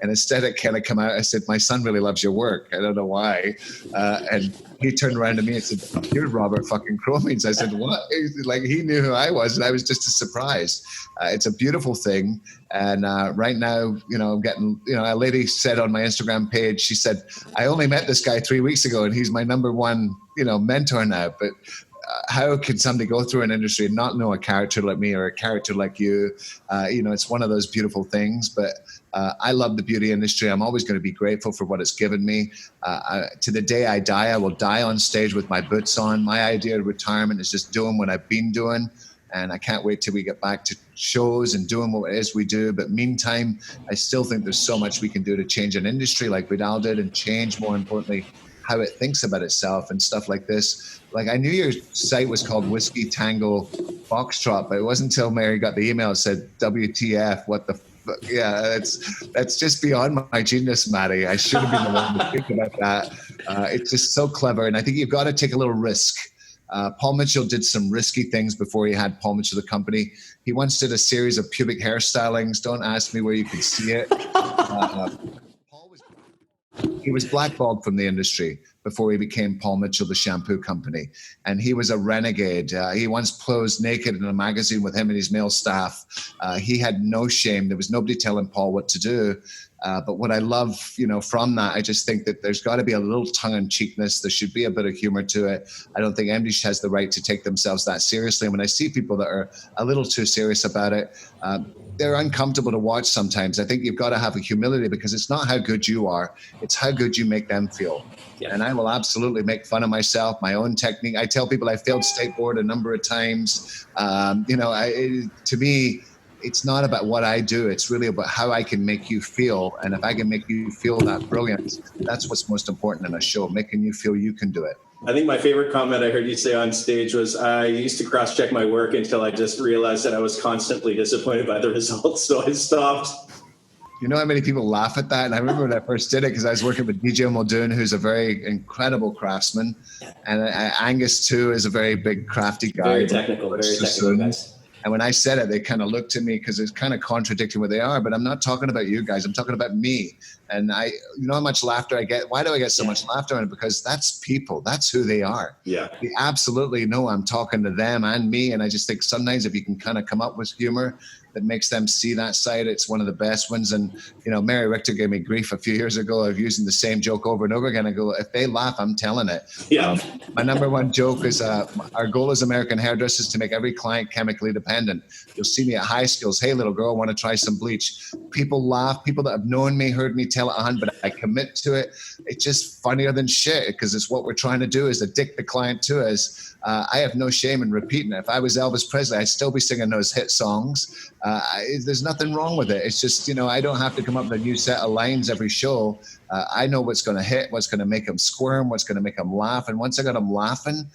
And instead it kind of came out, I said, my son really loves your work. I don't know why. And he turned around to me and said, you're Robert fucking Cromeans. I said, what? Like, he knew who I was, and I was just as surprised. It's a beautiful thing. And right now, you know, I'm getting, you know, a lady said on my Instagram page, she said, I only met this guy 3 weeks ago and he's my number one, you know, mentor now. But how can somebody go through an industry and not know a character like me or a character like you? You know, it's one of those beautiful things. But I love the beauty industry. I'm always going to be grateful for what it's given me. To the day I die, I will die on stage with my boots on. My idea of retirement is just doing what I've been doing. And I can't wait till we get back to shows and doing what it is we do. But meantime, I still think there's so much we can do to change an industry like Vidal did, and change, more importantly, how it thinks about itself and stuff like this. Like, I knew your site was called Whiskey Tango Foxtrot, but it wasn't until Mary got the email that said, WTF, what the fuck? Yeah, that's just beyond my genius, Matty. I should have been the one to think about that. It's just so clever. And I think you've got to take a little risk. Paul Mitchell did some risky things before he had Paul Mitchell, the company. He once did a series of pubic hairstylings. Don't ask me where you can see it. He was blackballed from the industry before he became Paul Mitchell, the shampoo company. And he was a renegade. He once posed naked in a magazine with him and his male staff. He had no shame. There was nobody telling Paul what to do. But what I love, you know, from that, I just think that there's got to be a little tongue-in-cheekness. There should be a bit of humor to it. I don't think anybody has the right to take themselves that seriously. And when I see people that are a little too serious about it, they're uncomfortable to watch sometimes. I think you've got to have a humility, because it's not how good you are, it's how good you make them feel. Yeah. And I will absolutely make fun of myself, my own technique. I tell people I failed state board a number of times. You know, to me, it's not about what I do. It's really about how I can make you feel. And if I can make you feel that brilliance, that's what's most important in a show, making you feel you can do it. I think my favorite comment I heard you say on stage was, I used to cross-check my work until I just realized that I was constantly disappointed by the results, so I stopped. You know how many people laugh at that? And I remember when I first did it, because I was working with DJ Muldoon, who's a very incredible craftsman. And Angus, too, is a very big, crafty guy. Very technical guys. And when I said it, they kind of looked at me, because it's kind of contradicting what they are. But I'm not talking about you guys. I'm talking about me. And you know how much laughter I get? Why do I get so much laughter? And because that's people. That's who they are. Yeah. They absolutely know I'm talking to them and me. And I just think sometimes if you can kind of come up with humor that makes them see that side, it's one of the best ones. And, you know, Mary Richter gave me grief a few years ago of using the same joke over and over again. I go, if they laugh, I'm telling it. Yeah. My number one joke is our goal as American hairdressers is to make every client chemically dependent. You'll see me at high skills. Hey, little girl, want to try some bleach? People laugh. People that have known me heard me tell it but I commit to it. It's just funnier than shit, because it's what we're trying to do is addict the client to us. I have no shame in repeating it. If I was Elvis Presley, I'd still be singing those hit songs. There's nothing wrong with it. It's just, you know, I don't have to come up with a new set of lines every show. I know what's going to hit, what's going to make them squirm, what's going to make them laugh. And once I got them laughing,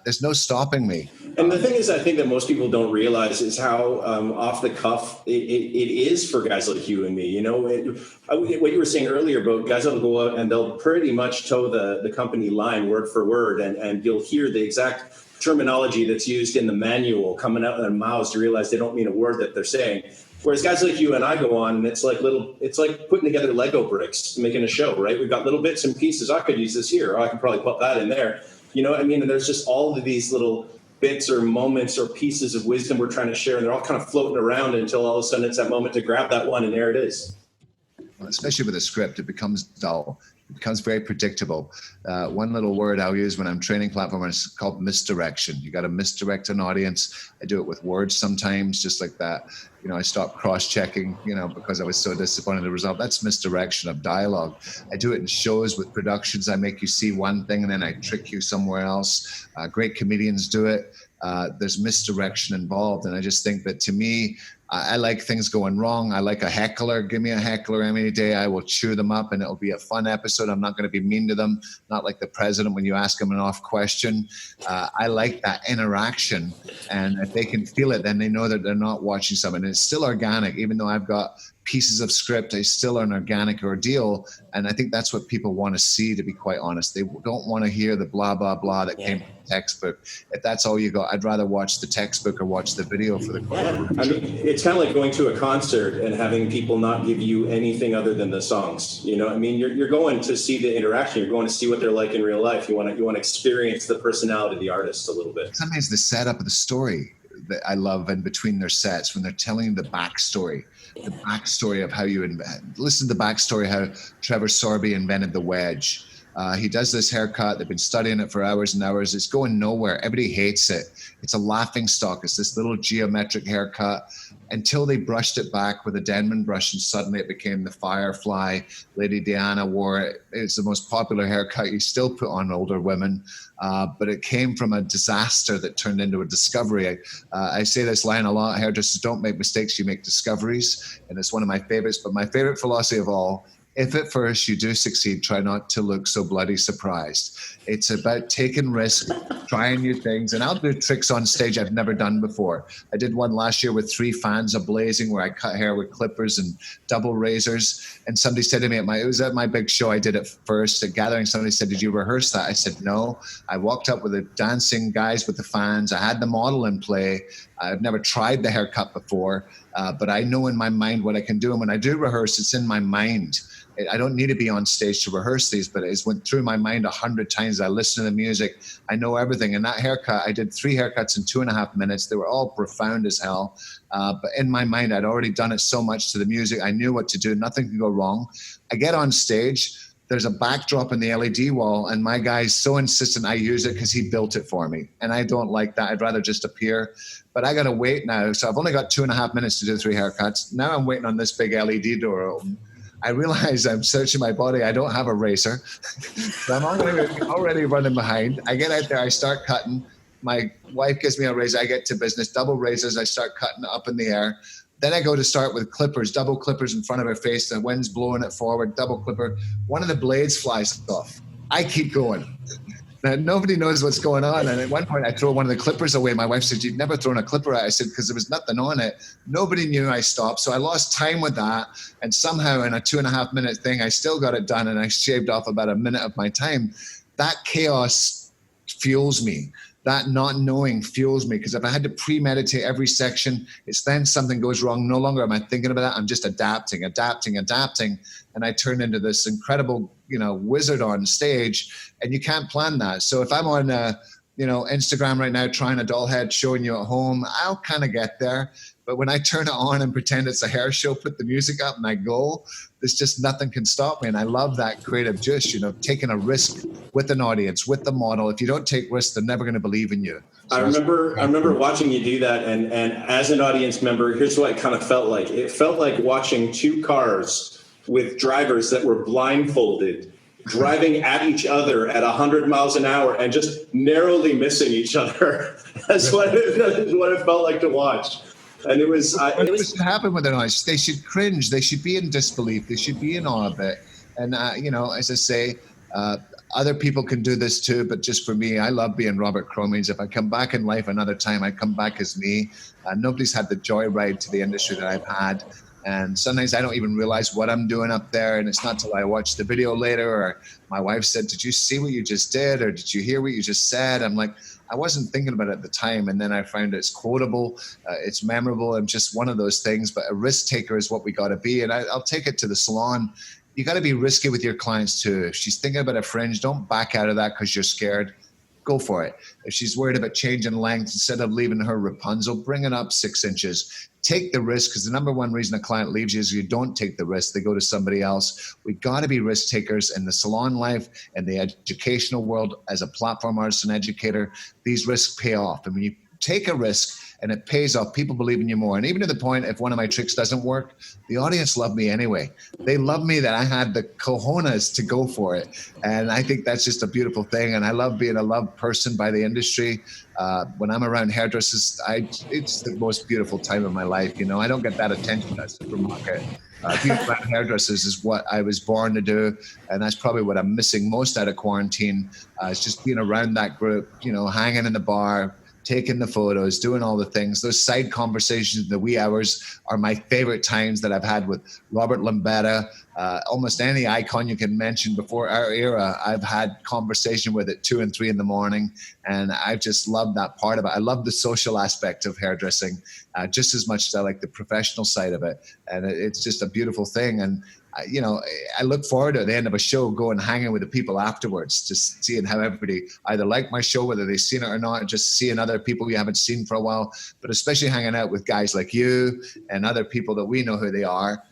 there's no stopping me. And the thing is, I think that most people don't realize is how off the cuff it is for guys like you and me. You know, what you were saying earlier about guys that'll go out and they'll pretty much toe the company line word for word, and you'll hear the exact terminology that's used in the manual coming out of their mouths to realize they don't mean a word that they're saying. Whereas guys like you and I go on, and it's like putting together Lego bricks, making a show, right? We've got little bits and pieces. I could use this here, or I could probably put that in there. You know what I mean? And there's just all of these little bits or moments or pieces of wisdom we're trying to share, and they're all kind of floating around until all of a sudden it's that moment to grab that one, and there it is. Especially with a script, it becomes dull. It becomes very predictable. One little word I'll use when I'm training platform is called misdirection. You got to misdirect an audience. I do it with words sometimes, just like that. You know, I stopped cross-checking, you know, because I was so disappointed in the result. That's misdirection of dialogue. I do it in shows with productions. I make you see one thing and then I trick you somewhere else. Great comedians do it. There's misdirection involved. And I just think that, to me, I like things going wrong. I like a heckler. Give me a heckler any day. I will chew them up, and it'll be a fun episode. I'm not going to be mean to them. Not like the president when you ask him an off question. I like that interaction. And if they can feel it, then they know that they're not watching something. And it's still organic, even though I've got pieces of script, it's still an organic ordeal. And I think that's what people want to see, to be quite honest. They don't want to hear the blah, blah, blah that came from the textbook. If that's all you got, I'd rather watch the textbook or watch the video for the I mean, it's kind of like going to a concert and having people not give you anything other than the songs. You know, I mean, you're going to see the interaction. You're going to see what they're like in real life. You want to experience the personality of the artist a little bit. Sometimes the setup of the story that I love, and between their sets, when they're telling the backstory of how you listen to the backstory, how Trevor Sorby invented the wedge. He does this haircut. They've been studying it for hours and hours. It's going nowhere. Everybody hates it. It's a laughing stock. It's this little geometric haircut until they brushed it back with a Denman brush, and suddenly it became the Firefly. Lady Diana wore it. It's the most popular haircut you still put on older women. But it came from a disaster that turned into a discovery. I say this line a lot: hairdressers don't make mistakes, you make discoveries. And it's one of my favorites. But my favorite philosophy of all: if at first you do succeed, try not to look so bloody surprised. It's about taking risks, trying new things. And I'll do tricks on stage I've never done before. I did one last year with 3 fans ablazing, where I cut hair with clippers and double razors. And somebody said to me, it was at my big show, I did it first at Gathering. Somebody said, did you rehearse that? I said, no. I walked up with the dancing guys with the fans. I had the model in play. I've never tried the haircut before, but I know in my mind what I can do. And when I do rehearse, it's in my mind. I don't need to be on stage to rehearse these, but it's went through my mind 100 times. I listen to the music. I know everything. And that haircut, I did 3 haircuts in 2.5 minutes. They were all profound as hell. But in my mind, I'd already done it so much to the music. I knew what to do. Nothing could go wrong. I get on stage. There's a backdrop in the LED wall, and my guy's so insistent I use it because he built it for me. And I don't like that. I'd rather just appear. But I got to wait now. So I've only got 2.5 minutes to do 3 haircuts. Now I'm waiting on this big LED door open. I realize I'm searching my body. I don't have a razor. So I'm already running behind. I get out there. I start cutting. My wife gives me a razor. I get to business. Double razors. I start cutting up in the air. Then I go to start with clippers, double clippers in front of her face. The wind's blowing it forward, double clipper. One of the blades flies off. I keep going. Now, nobody knows what's going on. And at one point, I throw one of the clippers away. My wife said, you've never thrown a clipper out. I said, because there was nothing on it. Nobody knew I stopped. So I lost time with that. And somehow in a 2.5 minute thing, I still got it done. And I shaved off about a minute of my time. That chaos fuels me. That not knowing fuels me, because if I had to premeditate every section, it's then something goes wrong. No longer am I thinking about that. I'm just adapting. And I turn into this incredible, wizard on stage, and you can't plan that. So if I'm on, Instagram right now, trying a doll head, showing you at home, I'll kind of get there. But when I turn it on and pretend it's a hair show, put the music up and I go, there's just nothing can stop me. And I love that creative juice, taking a risk with an audience, with the model. If you don't take risks, they're never going to believe in you. So I remember watching you do that. And as an audience member, here's what it kind of felt like. It felt like watching 2 cars with drivers that were blindfolded, driving at each other at 100 miles an hour and just narrowly missing each other. That's what it felt like to watch. And it was what happen with an audience? They should cringe. They should be in disbelief. They should be in awe of it. And, as I say, other people can do this too. But just for me, I love being Robert Cromeans. If I come back in life another time, I come back as me. Nobody's had the joyride to the industry that I've had. And sometimes I don't even realize what I'm doing up there. And it's not till I watch the video later, or my wife said, did you see what you just did? Or did you hear what you just said? I'm like, I wasn't thinking about it at the time. And then I found it's quotable, it's memorable. I'm just one of those things. But a risk taker is what we got to be. And I'll take it to the salon. You got to be risky with your clients too. If she's thinking about a fringe, don't back out of that because you're scared. Go for it. If she's worried about changing length, instead of leaving her Rapunzel, bring it up 6 inches. Take the risk, because the number one reason a client leaves you is you don't take the risk. They go to somebody else. We got to be risk takers in the salon life and the educational world. As a platform artist and educator, these risks pay off. And when you take a risk and it pays off. People believe in you more. And even to the point, if one of my tricks doesn't work, the audience love me anyway. They love me that I had the cojones to go for it. And I think that's just a beautiful thing. And I love being a loved person by the industry. When I'm around hairdressers, it's the most beautiful time of my life. You know, I don't get that attention at the supermarket. Being around hairdressers is what I was born to do, and that's probably what I'm missing most out of quarantine. It's just being around that group, you know, hanging in the bar, taking the photos, doing all the things. Those side conversations in the wee hours are my favorite times that I've had with Robert Lambetta. Almost any icon you can mention before our era, I've had conversation with at 2 and 3 in the morning, and I just love that part of it. I love the social aspect of hairdressing just as much as I like the professional side of it, and it's just a beautiful thing. And you know, I look forward to at the end of a show going hanging with the people afterwards, just seeing how everybody either liked my show, whether they've seen it or not, just seeing other people you haven't seen for a while, but especially hanging out with guys like you and other people that we know who they are.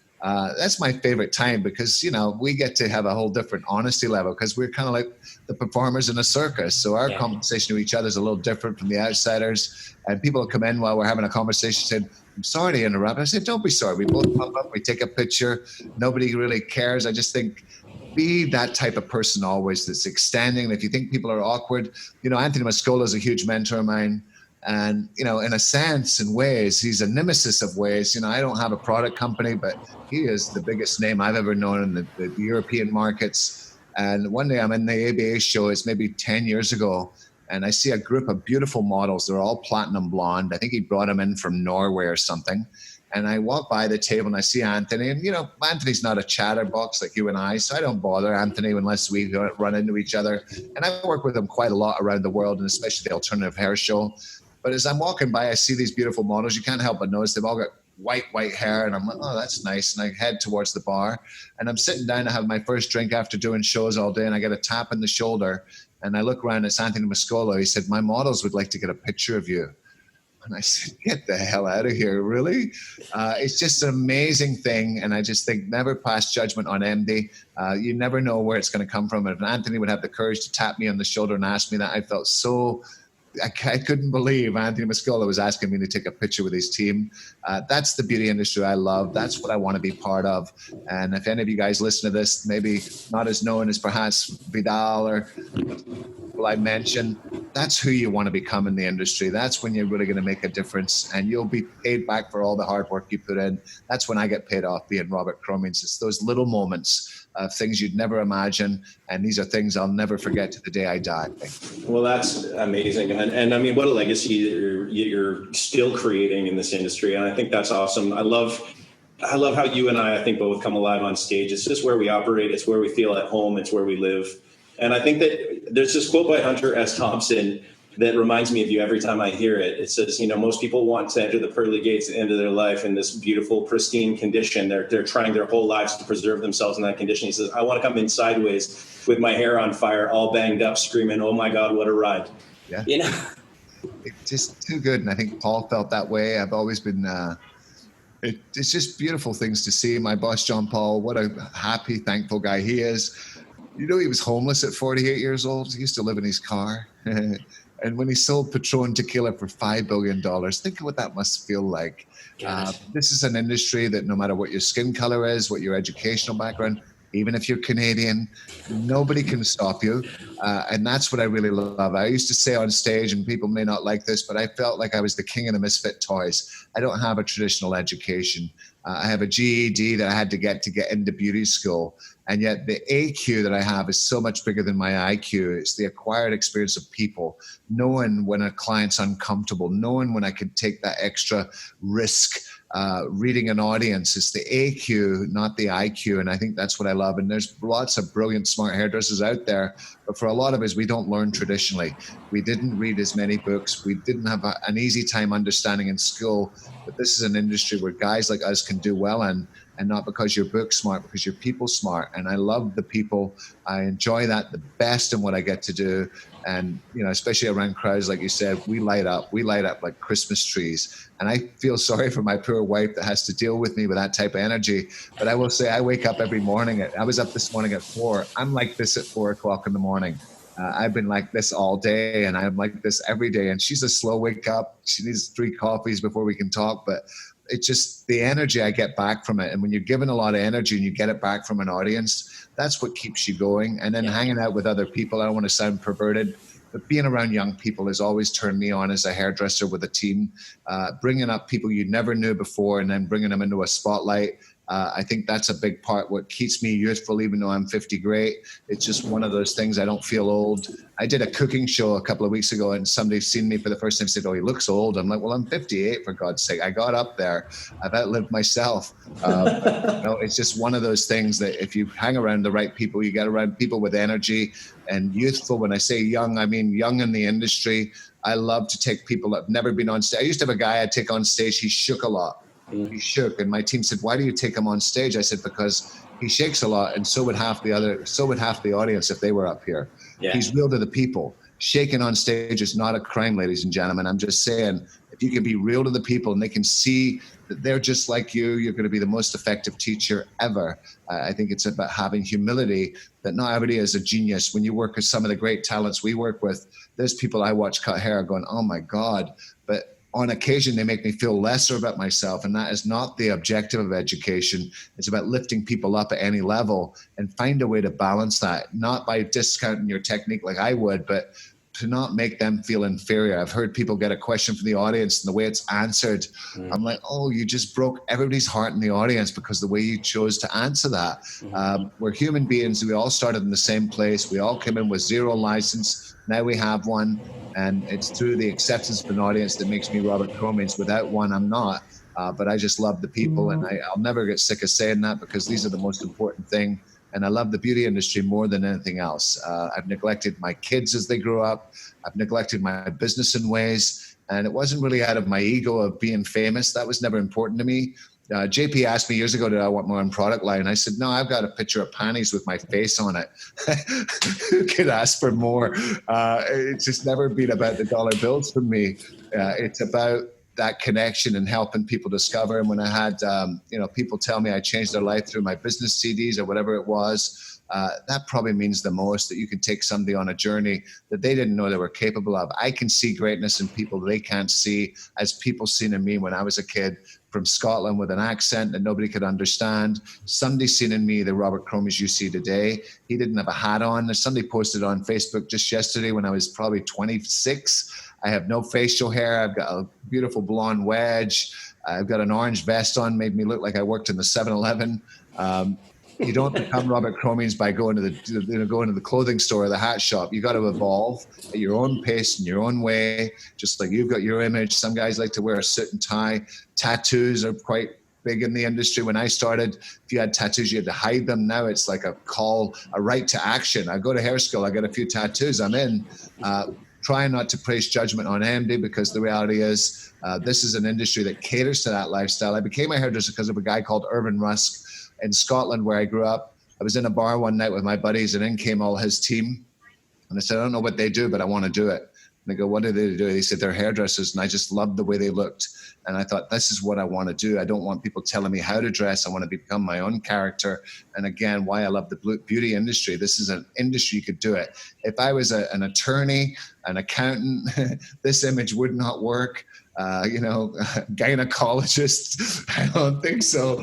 That's my favorite time because, you know, we get to have a whole different honesty level because we're kind of like the performers in a circus. So our conversation with each other is a little different from the outsiders. And people come in while we're having a conversation saying, I'm sorry to interrupt. I said, don't be sorry. We both pop up, we take a picture. Nobody really cares. I just think be that type of person always that's extending. If you think people are awkward, you know, Anthony Mascola is a huge mentor of mine. And, you know, in a sense, in ways, he's a nemesis of ways. You know, I don't have a product company, but he is the biggest name I've ever known in the European markets. And one day I'm in the ABA show, it's maybe 10 years ago, and I see a group of beautiful models. They're all platinum blonde. I think he brought them in from Norway or something. And I walk by the table and I see Anthony. And, you know, Anthony's not a chatterbox like you and I, so I don't bother Anthony unless we run into each other. And I work with him quite a lot around the world, and especially the alternative hair show. But as I'm walking by, I see these beautiful models. You can't help but notice they've all got white hair. And I'm like, oh, that's nice. And I head towards the bar. And I'm sitting down to have my first drink after doing shows all day. And I get a tap in the shoulder. And I look around, it's Anthony Mascola. He said, my models would like to get a picture of you. And I said, get the hell out of here, really? It's just an amazing thing. And I just think never pass judgment on MD. You never know where it's going to come from. And if Anthony would have the courage to tap me on the shoulder and ask me that, I felt so... I couldn't believe Anthony Mascola was asking me to take a picture with his team. That's the beauty industry I love. That's what I want to be part of. And if any of you guys listen to this, maybe not as known as perhaps Vidal or people I mentioned, that's who you want to become in the industry. That's when you're really going to make a difference, and you'll be paid back for all the hard work you put in. That's when I get paid off being Robert Cromeans. It's those little moments of things you'd never imagine, and these are things I'll never forget to the day I die. Well, that's amazing. And I mean, what a legacy you're still creating in this industry. And I think that's awesome. I love how you and I think both come alive on stage. It's just where we operate. It's where we feel at home. It's where we live. And I think that there's this quote by Hunter S. Thompson that reminds me of you every time I hear it. It says, you know, most people want to enter the pearly gates at the end of their life in this beautiful, pristine condition. They're trying their whole lives to preserve themselves in that condition. He says, I want to come in sideways with my hair on fire, all banged up, screaming, oh my God, what a ride. Yeah. You know? It's just too good. And I think Paul felt that way. I've always been, it's just beautiful things to see. My boss, John Paul, what a happy, thankful guy he is. You know, he was homeless at 48 years old. He used to live in his car. And when he sold Patron tequila for $5 billion, think of what that must feel like. This is an industry that no matter what your skin color is, what your educational background, even if you're Canadian, nobody can stop you. And that's what I really love. I used to say on stage, and people may not like this, but I felt like I was the king of the misfit toys. I don't have a traditional education. I have a GED that I had to get into beauty school. And yet the AQ that I have is so much bigger than my IQ. It's the acquired experience of people, knowing when a client's uncomfortable, knowing when I can take that extra risk, reading an audience. It's the AQ, not the IQ. And I think that's what I love. And there's lots of brilliant, smart hairdressers out there. But for a lot of us, we don't learn traditionally. We didn't read as many books. We didn't have an easy time understanding in school. But this is an industry where guys like us can do well in. And not because you're book smart, because you're people smart. And I love the people. I enjoy that the best in what I get to do. And, you know, especially around crowds, like you said, we light up like Christmas trees. And I feel sorry for my poor wife that has to deal with me with that type of energy. But I will say I wake up every morning. I was up this morning at 4. I'm like this at 4 o'clock in the morning. I've been like this all day, and I'm like this every day. And she's a slow wake up. She needs 3 coffees before we can talk. But it's just the energy I get back from it. And when you're given a lot of energy and you get it back from an audience, that's what keeps you going. And then hanging out with other people, I don't want to sound perverted, but being around young people has always turned me on as a hairdresser with a team. Bringing up people you never knew before and then bringing them into a spotlight. I think that's a big part. What keeps me youthful, even though I'm 50 great. It's just one of those things. I don't feel old. I did a cooking show a couple of weeks ago, and somebody seen me for the first time and said, "Oh, he looks old." I'm like, "Well, I'm 58, for God's sake. I got up there. I've outlived myself." It's just one of those things that if you hang around the right people, you get around people with energy and youthful. When I say young, I mean young in the industry. I love to take people that have never been on stage. I used to have a guy I'd take on stage. He shook a lot. He shook, and my team said, "Why do you take him on stage?" I said, "Because he shakes a lot, and so would half the audience if they were up here." Yeah. He's real to the people. Shaking on stage is not a crime, ladies and gentlemen. I'm just saying, if you can be real to the people and they can see that they're just like you're going to be the most effective teacher ever. I think it's about having humility, that not everybody is a genius. When you work with some of the great talents we work with, there's people I watch cut hair going, "Oh my God," but on occasion, they make me feel lesser about myself, and that is not the objective of education. It's about lifting people up at any level and find a way to balance that, not by discounting your technique like I would, but to not make them feel inferior. I've heard people get a question from the audience, and the way it's answered, I'm like, "Oh, you just broke everybody's heart in the audience because the way you chose to answer that." We're human beings. We all started in the same place. We all came in with 0 license. Now we have one. And it's through the acceptance of an audience that makes me Robert Cromeans. Without one, I'm not. But I just love the people, and I'll never get sick of saying that, because these are the most important thing. And I love the beauty industry more than anything else. I've neglected my kids as they grew up. I've neglected my business in ways. And it wasn't really out of my ego of being famous. That was never important to me. JP asked me years ago, did I want my own product line? I said, no, I've got a picture of panties with my face on it. Who could ask for more? It's just never been about the dollar bills for me. It's about that connection and helping people discover. And when I had, people tell me I changed their life through my business CDs or whatever it was, that probably means the most, that you can take somebody on a journey that they didn't know they were capable of. I can see greatness in people they can't see, as people seen in me when I was a kid from Scotland with an accent that nobody could understand. Somebody seen in me the Robert Cromeans you see today. He didn't have a hat on. Somebody posted on Facebook just yesterday when I was probably 26. I have no facial hair. I've got a beautiful blonde wedge. I've got an orange vest on, made me look like I worked in the 7-Eleven. You don't become Robert Cromeans by going to the clothing store or the hat shop. You got to evolve at your own pace and your own way, just like you've got your image. Some guys like to wear a suit and tie. Tattoos are quite big in the industry. When I started, if you had tattoos, you had to hide them. Now it's like a right to action. I go to hair school, I got a few tattoos, I'm in. Trying not to place judgment on AMD, because the reality is this is an industry that caters to that lifestyle. I became a hairdresser because of a guy called Irvin Rusk in Scotland, where I grew up. I was in a bar one night with my buddies, and in came all his team. And I said, I don't know what they do, but I want to do it. And they go, what do they do? They said, they're hairdressers. And I just loved the way they looked. And I thought, this is what I want to do. I don't want people telling me how to dress. I want to become my own character. And again, why I love the beauty industry. This is an industry you could do it. If I was an attorney, an accountant, this image would not work. Gynecologist, I don't think so.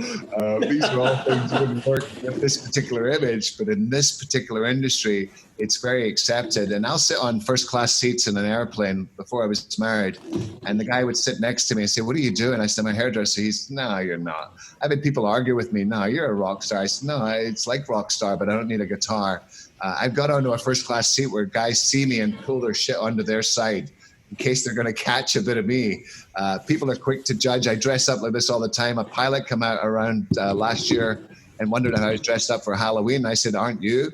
These are all things that wouldn't work with this particular image, but in this particular industry, it's very accepted. And I'll sit on first class seats in an airplane before I was married, and the guy would sit next to me and say, what are you doing? I said, I'm a hairdresser. He's, no, you're not. I've had people argue with me, no, you're a rock star. I said, no, it's like rock star, but I don't need a guitar. I've got onto a first class seat where guys see me and pull their shit onto their side in case they're going to catch a bit of me. People are quick to judge. I dress up like this all the time. A pilot came out around last year and wondered how I was dressed up for Halloween. I said, aren't you?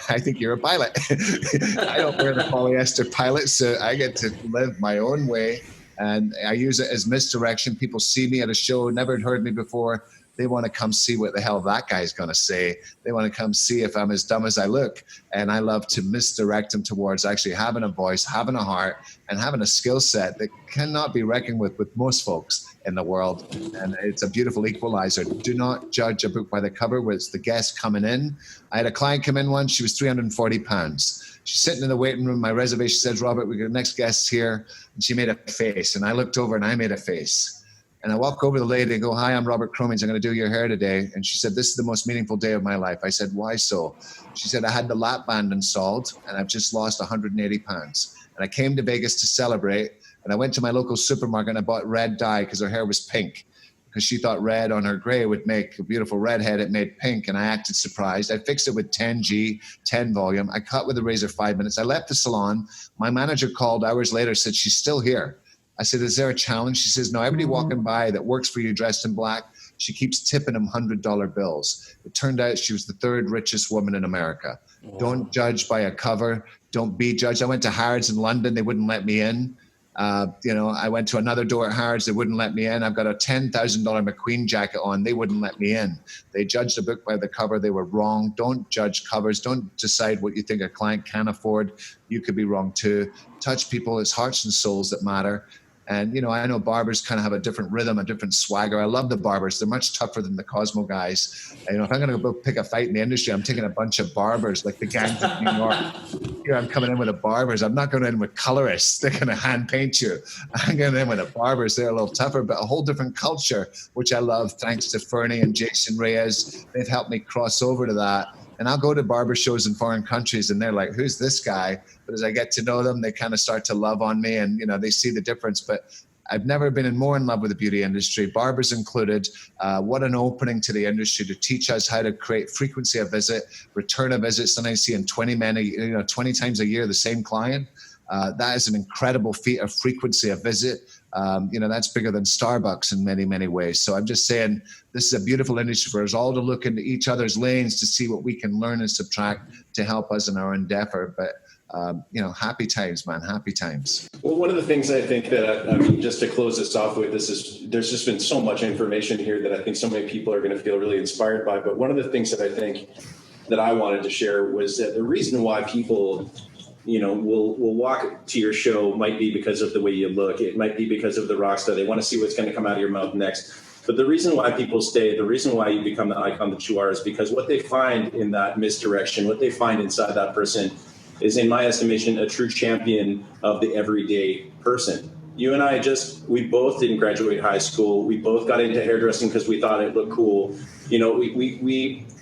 I think you're a pilot. I don't wear the polyester pilot, so I get to live my own way. And I use it as misdirection. People see me at a show, never heard me before. They want to come see what the hell that guy's going to say. They want to come see if I'm as dumb as I look. And I love to misdirect them towards actually having a voice, having a heart, and having a skill set that cannot be reckoned with most folks in the world. And it's a beautiful equalizer. Do not judge a book by the cover where it's the guest coming in. I had a client come in once. She was 340 pounds. She's sitting in the waiting room. My reservation says, Robert, we got the next guest here. And she made a face. And I looked over and I made a face. And I walk over to the lady and go, hi, I'm Robert Cromeans. I'm going to do your hair today. And she said, this is the most meaningful day of my life. I said, why so? She said, I had the lap band installed and I've just lost 180 pounds. And I came to Vegas to celebrate. And I went to my local supermarket and I bought red dye because her hair was pink. Because she thought red on her gray would make a beautiful redhead. It made pink. And I acted surprised. I fixed it with 10G, 10 volume. I cut with a razor 5 minutes. I left the salon. My manager called hours later, said she's still here. I said, is there a challenge? She says, no, everybody walking by that works for you dressed in black, she keeps tipping them $100 bills. It turned out she was the third richest woman in America. Wow. Don't judge by a cover. Don't be judged. I went to Harrods in London. They wouldn't let me in. I went to another door at Harrods. They wouldn't let me in. I've got a $10,000 McQueen jacket on. They wouldn't let me in. They judged a book by the cover. They were wrong. Don't judge covers. Don't decide what you think a client can afford. You could be wrong too. Touch people. It's hearts and souls that matter. And, I know barbers kind of have a different rhythm, a different swagger. I love the barbers. They're much tougher than the Cosmo guys. If I'm going to go pick a fight in the industry, I'm taking a bunch of barbers like the gangs of New York. Here I'm coming in with the barbers. I'm not going in with colorists. They're going to hand paint you. I'm going in with the barbers. They're a little tougher, but a whole different culture, which I love. Thanks to Fernie and Jason Reyes. They've helped me cross over to that. And I'll go to barber shows in foreign countries and they're like, who's this guy? But as I get to know them, they kind of start to love on me and, they see the difference. But I've never been more in love with the beauty industry, barbers included. What an opening to the industry to teach us how to create frequency of visit, return of visit. Sometimes seeing 20 times a year, the same client. That is an incredible feat of frequency of visit. That's bigger than Starbucks in many, many ways. So I'm just saying this is a beautiful industry for us all to look into each other's lanes to see what we can learn and subtract to help us in our endeavor. But, happy times, man, happy times. Well, one of the things I think that, just to close this off with, there's just been so much information here that I think so many people are going to feel really inspired by. But one of the things that I think that I wanted to share was that the reason why people will walk to your show might be because of the way you look. It might be because of the rock star. They want to see what's going to come out of your mouth next. But the reason why people stay, the reason why you become the icon that you are is because what they find in that misdirection, what they find inside that person is, in my estimation, a true champion of the everyday person. You and I we both didn't graduate high school. We both got into hairdressing because we thought it looked cool.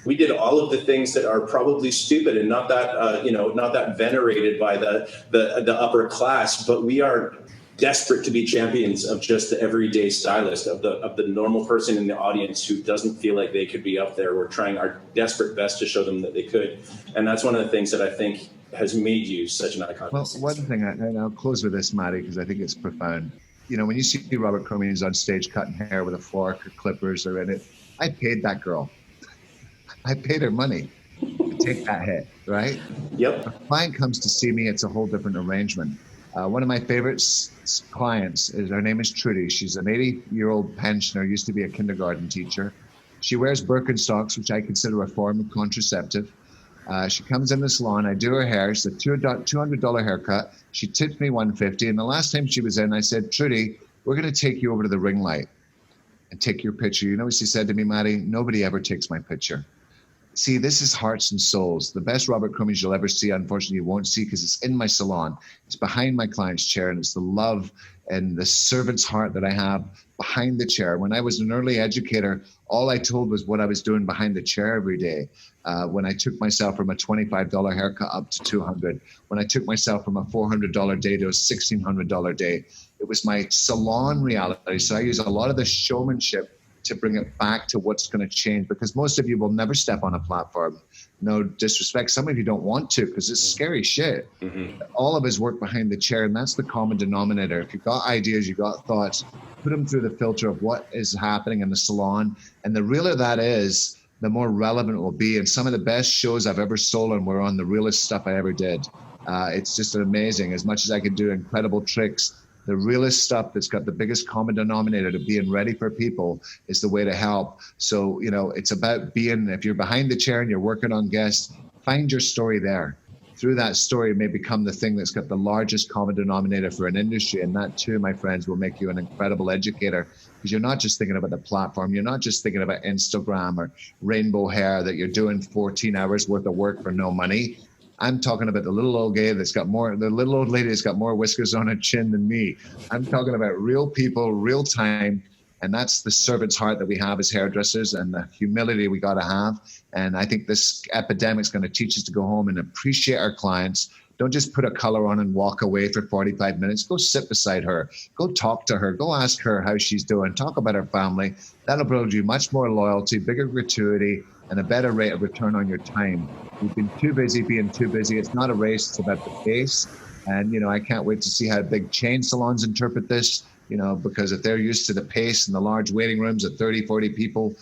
We did all of the things that are probably stupid and not that venerated by the upper class, but we are desperate to be champions of just the everyday stylist, of the normal person in the audience who doesn't feel like they could be up there. We're trying our desperate best to show them that they could. And that's one of the things that I think has made you such an icon. Well, one thing, and I'll close with this, Matty, because I think it's profound. When you see Robert Cromeans on stage cutting hair with a fork or clippers or in it, I paid that girl. I paid her money to take that hit, right? Yep. A client comes to see me, it's a whole different arrangement. One of my favorite clients her name is Trudy. She's an 80-year-old pensioner, used to be a kindergarten teacher. She wears Birkenstocks, which I consider a form of contraceptive. She comes in the salon. I do her hair. It's a $200 haircut. She tipped me $150. And the last time she was in, I said, Trudy, we're going to take you over to the ring light and take your picture. You know what she said to me, Matty? Nobody ever takes my picture. See, this is hearts and souls. The best Robert Cromeans you'll ever see, unfortunately, you won't see because it's in my salon. It's behind my client's chair, and it's the love and the servant's heart that I have behind the chair. When I was an early educator, all I told was what I was doing behind the chair every day. When I took myself from a $25 haircut up to $200, when I took myself from a $400 day to a $1,600 day, it was my salon reality. So I use a lot of the showmanship to bring it back to what's going to change, because most of you will never step on a platform. No disrespect. Some of you don't want to because it's scary shit. Mm-hmm. All of us work behind the chair, and that's the common denominator. If you've got ideas, you've got thoughts, put them through the filter of what is happening in the salon. And the realer that is, the more relevant it will be. And some of the best shows I've ever stolen were on the realest stuff I ever did. It's just amazing. As much as I can do incredible tricks, the realest stuff that's got the biggest common denominator to being ready for people is the way to help. So, it's about being, if you're behind the chair and you're working on guests, find your story there. Through that story, it may become the thing that's got the largest common denominator for an industry. And that too, my friends, will make you an incredible educator, because you're not just thinking about the platform. You're not just thinking about Instagram or rainbow hair that you're doing 14 hours worth of work for no money. I'm talking about the little old lady that's got more whiskers on her chin than me. I'm talking about real people, real time. And that's the servant's heart that we have as hairdressers, and the humility we got to have. And I think this epidemic's going to teach us to go home and appreciate our clients. Don't just put a color on and walk away for 45 minutes. Go sit beside her. Go talk to her. Go ask her how she's doing. Talk about her family. That'll build you much more loyalty, bigger gratuity, and a better rate of return on your time. We've been too busy being too busy. It's not a race. It's about the pace. And, I can't wait to see how big chain salons interpret this, because if they're used to the pace and the large waiting rooms of 30, 40 people,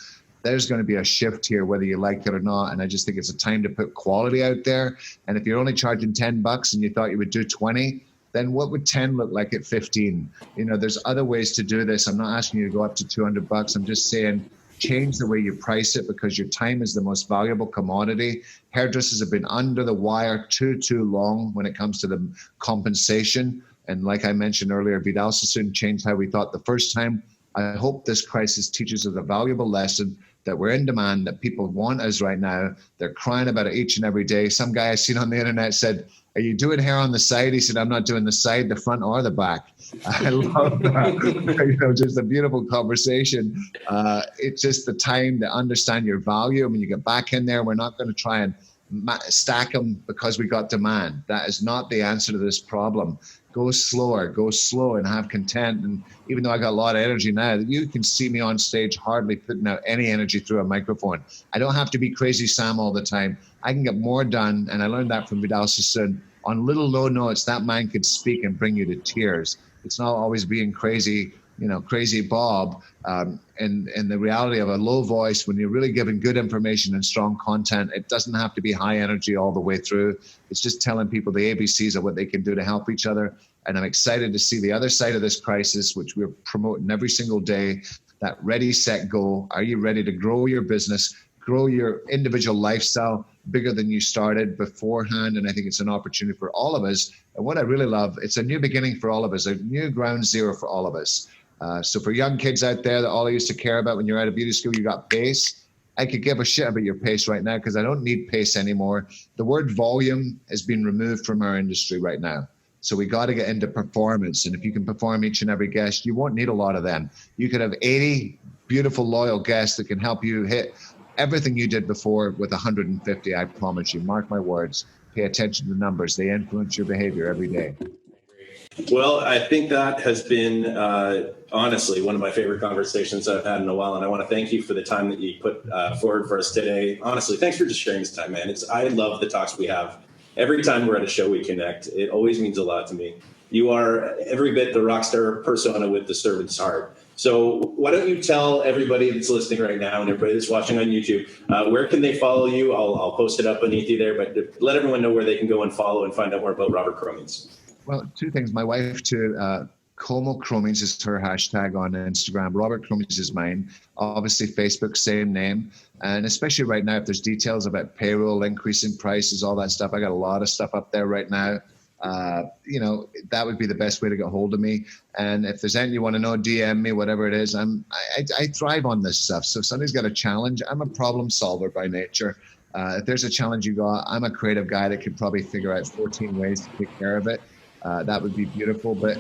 there's going to be a shift here, whether you like it or not. And I just think it's a time to put quality out there. And if you're only charging $10 and you thought you would do 20, then what would 10 look like at 15? There's other ways to do this. I'm not asking you to go up to $200. I'm just saying, change the way you price it, because your time is the most valuable commodity. Hairdressers have been under the wire too long when it comes to the compensation. And like I mentioned earlier, Vidal Sassoon changed how we thought the first time. I hope this crisis teaches us a valuable lesson, that we're in demand, that people want us right now. They're crying about it each and every day. Some guy I seen on the internet said, "Are you doing hair on the side?" He said, "I'm not doing the side, the front, or the back." I love that. Just a beautiful conversation. It's just the time to understand your value. When you get back in there, we're not going to try and stack them because we got demand. That is not the answer to this problem. Go slower, go slow, and have content. And even though I got a lot of energy now, you can see me on stage hardly putting out any energy through a microphone. I don't have to be crazy Sam all the time. I can get more done, and I learned that from Vidal Sassoon. On little low notes, that man could speak and bring you to tears. It's not always being crazy, crazy Bob. And the reality of a low voice, when you're really giving good information and strong content, it doesn't have to be high energy all the way through. It's just telling people the ABCs of what they can do to help each other. And I'm excited to see the other side of this crisis, which we're promoting every single day, that ready, set, go. Are you ready to grow your business, grow your individual lifestyle bigger than you started beforehand? And I think it's an opportunity for all of us. And what I really love, it's a new beginning for all of us, a new ground zero for all of us. So for young kids out there that all I used to care about when you're out of beauty school, you got pace. I could give a shit about your pace right now, because I don't need pace anymore. The word volume has been removed from our industry right now. So we got to get into performance. And if you can perform each and every guest, you won't need a lot of them. You could have 80 beautiful, loyal guests that can help you hit everything you did before with 150, I promise you. Mark my words. Pay attention to the numbers. They influence your behavior every day. Well, I think that has been, honestly, one of my favorite conversations I've had in a while. And I want to thank you for the time that you put forward for us today. Honestly, thanks for just sharing this time, man. I love the talks we have. Every time we're at a show, we connect. It always means a lot to me. You are every bit the rock star persona with the servant's heart. So why don't you tell everybody that's listening right now and everybody that's watching on YouTube, where can they follow you? I'll post it up beneath you there, but let everyone know where they can go and follow and find out more about Robert Cromeans. Well, two things. My wife, too, Como Cromeans is her hashtag on Instagram. Robert Cromeans is mine. Obviously, Facebook, same name. And especially right now, if there's details about payroll, increasing prices, all that stuff, I got a lot of stuff up there right now. That would be the best way to get hold of me. And if there's anything you want to know, DM me, whatever it is. I thrive on this stuff. So if somebody's got a challenge, I'm a problem solver by nature. If there's a challenge you got, I'm a creative guy that could probably figure out 14 ways to take care of it. That would be beautiful. But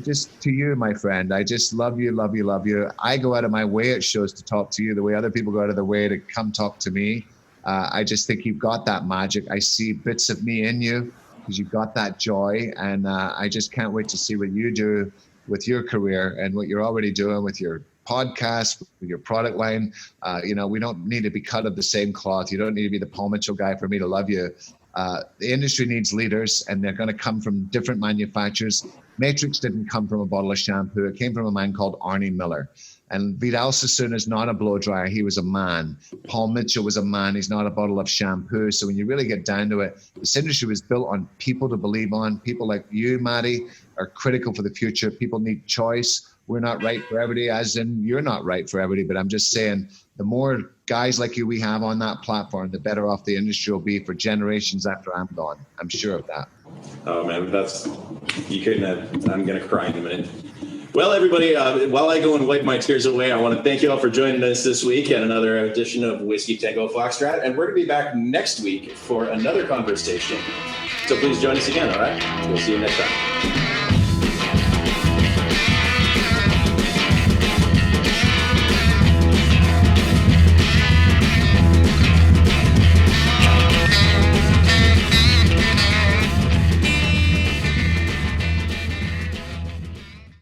just to you, my friend, I just love you, love you, love you. I go out of my way at shows to talk to you the way other people go out of their way to come talk to me. I just think you've got that magic. I see bits of me in you because you've got that joy. And I just can't wait to see what you do with your career and what you're already doing with your podcast, with your product line. We don't need to be cut of the same cloth. You don't need to be the Paul Mitchell guy for me to love you. The industry needs leaders, and they're going to come from different manufacturers. Matrix didn't come from a bottle of shampoo. It came from a man called Arnie Miller. And Vidal Sassoon is not a blow dryer. He was a man. Paul Mitchell was a man. He's not a bottle of shampoo. So when you really get down to it, this industry was built on people to believe on. People like you, Maddie, are critical for the future. People need choice. We're not right for everybody, as in you're not right for everybody. But I'm just saying, the more guys like you we have on that platform, the better off the industry will be for generations after I'm gone. I'm sure of that. Oh, man, I'm going to cry in a minute. Well, everybody, while I go and wipe my tears away, I want to thank you all for joining us this week at another edition of Whiskey Tango Foxtrot. And we're going to be back next week for another conversation. So please join us again, all right? We'll see you next time.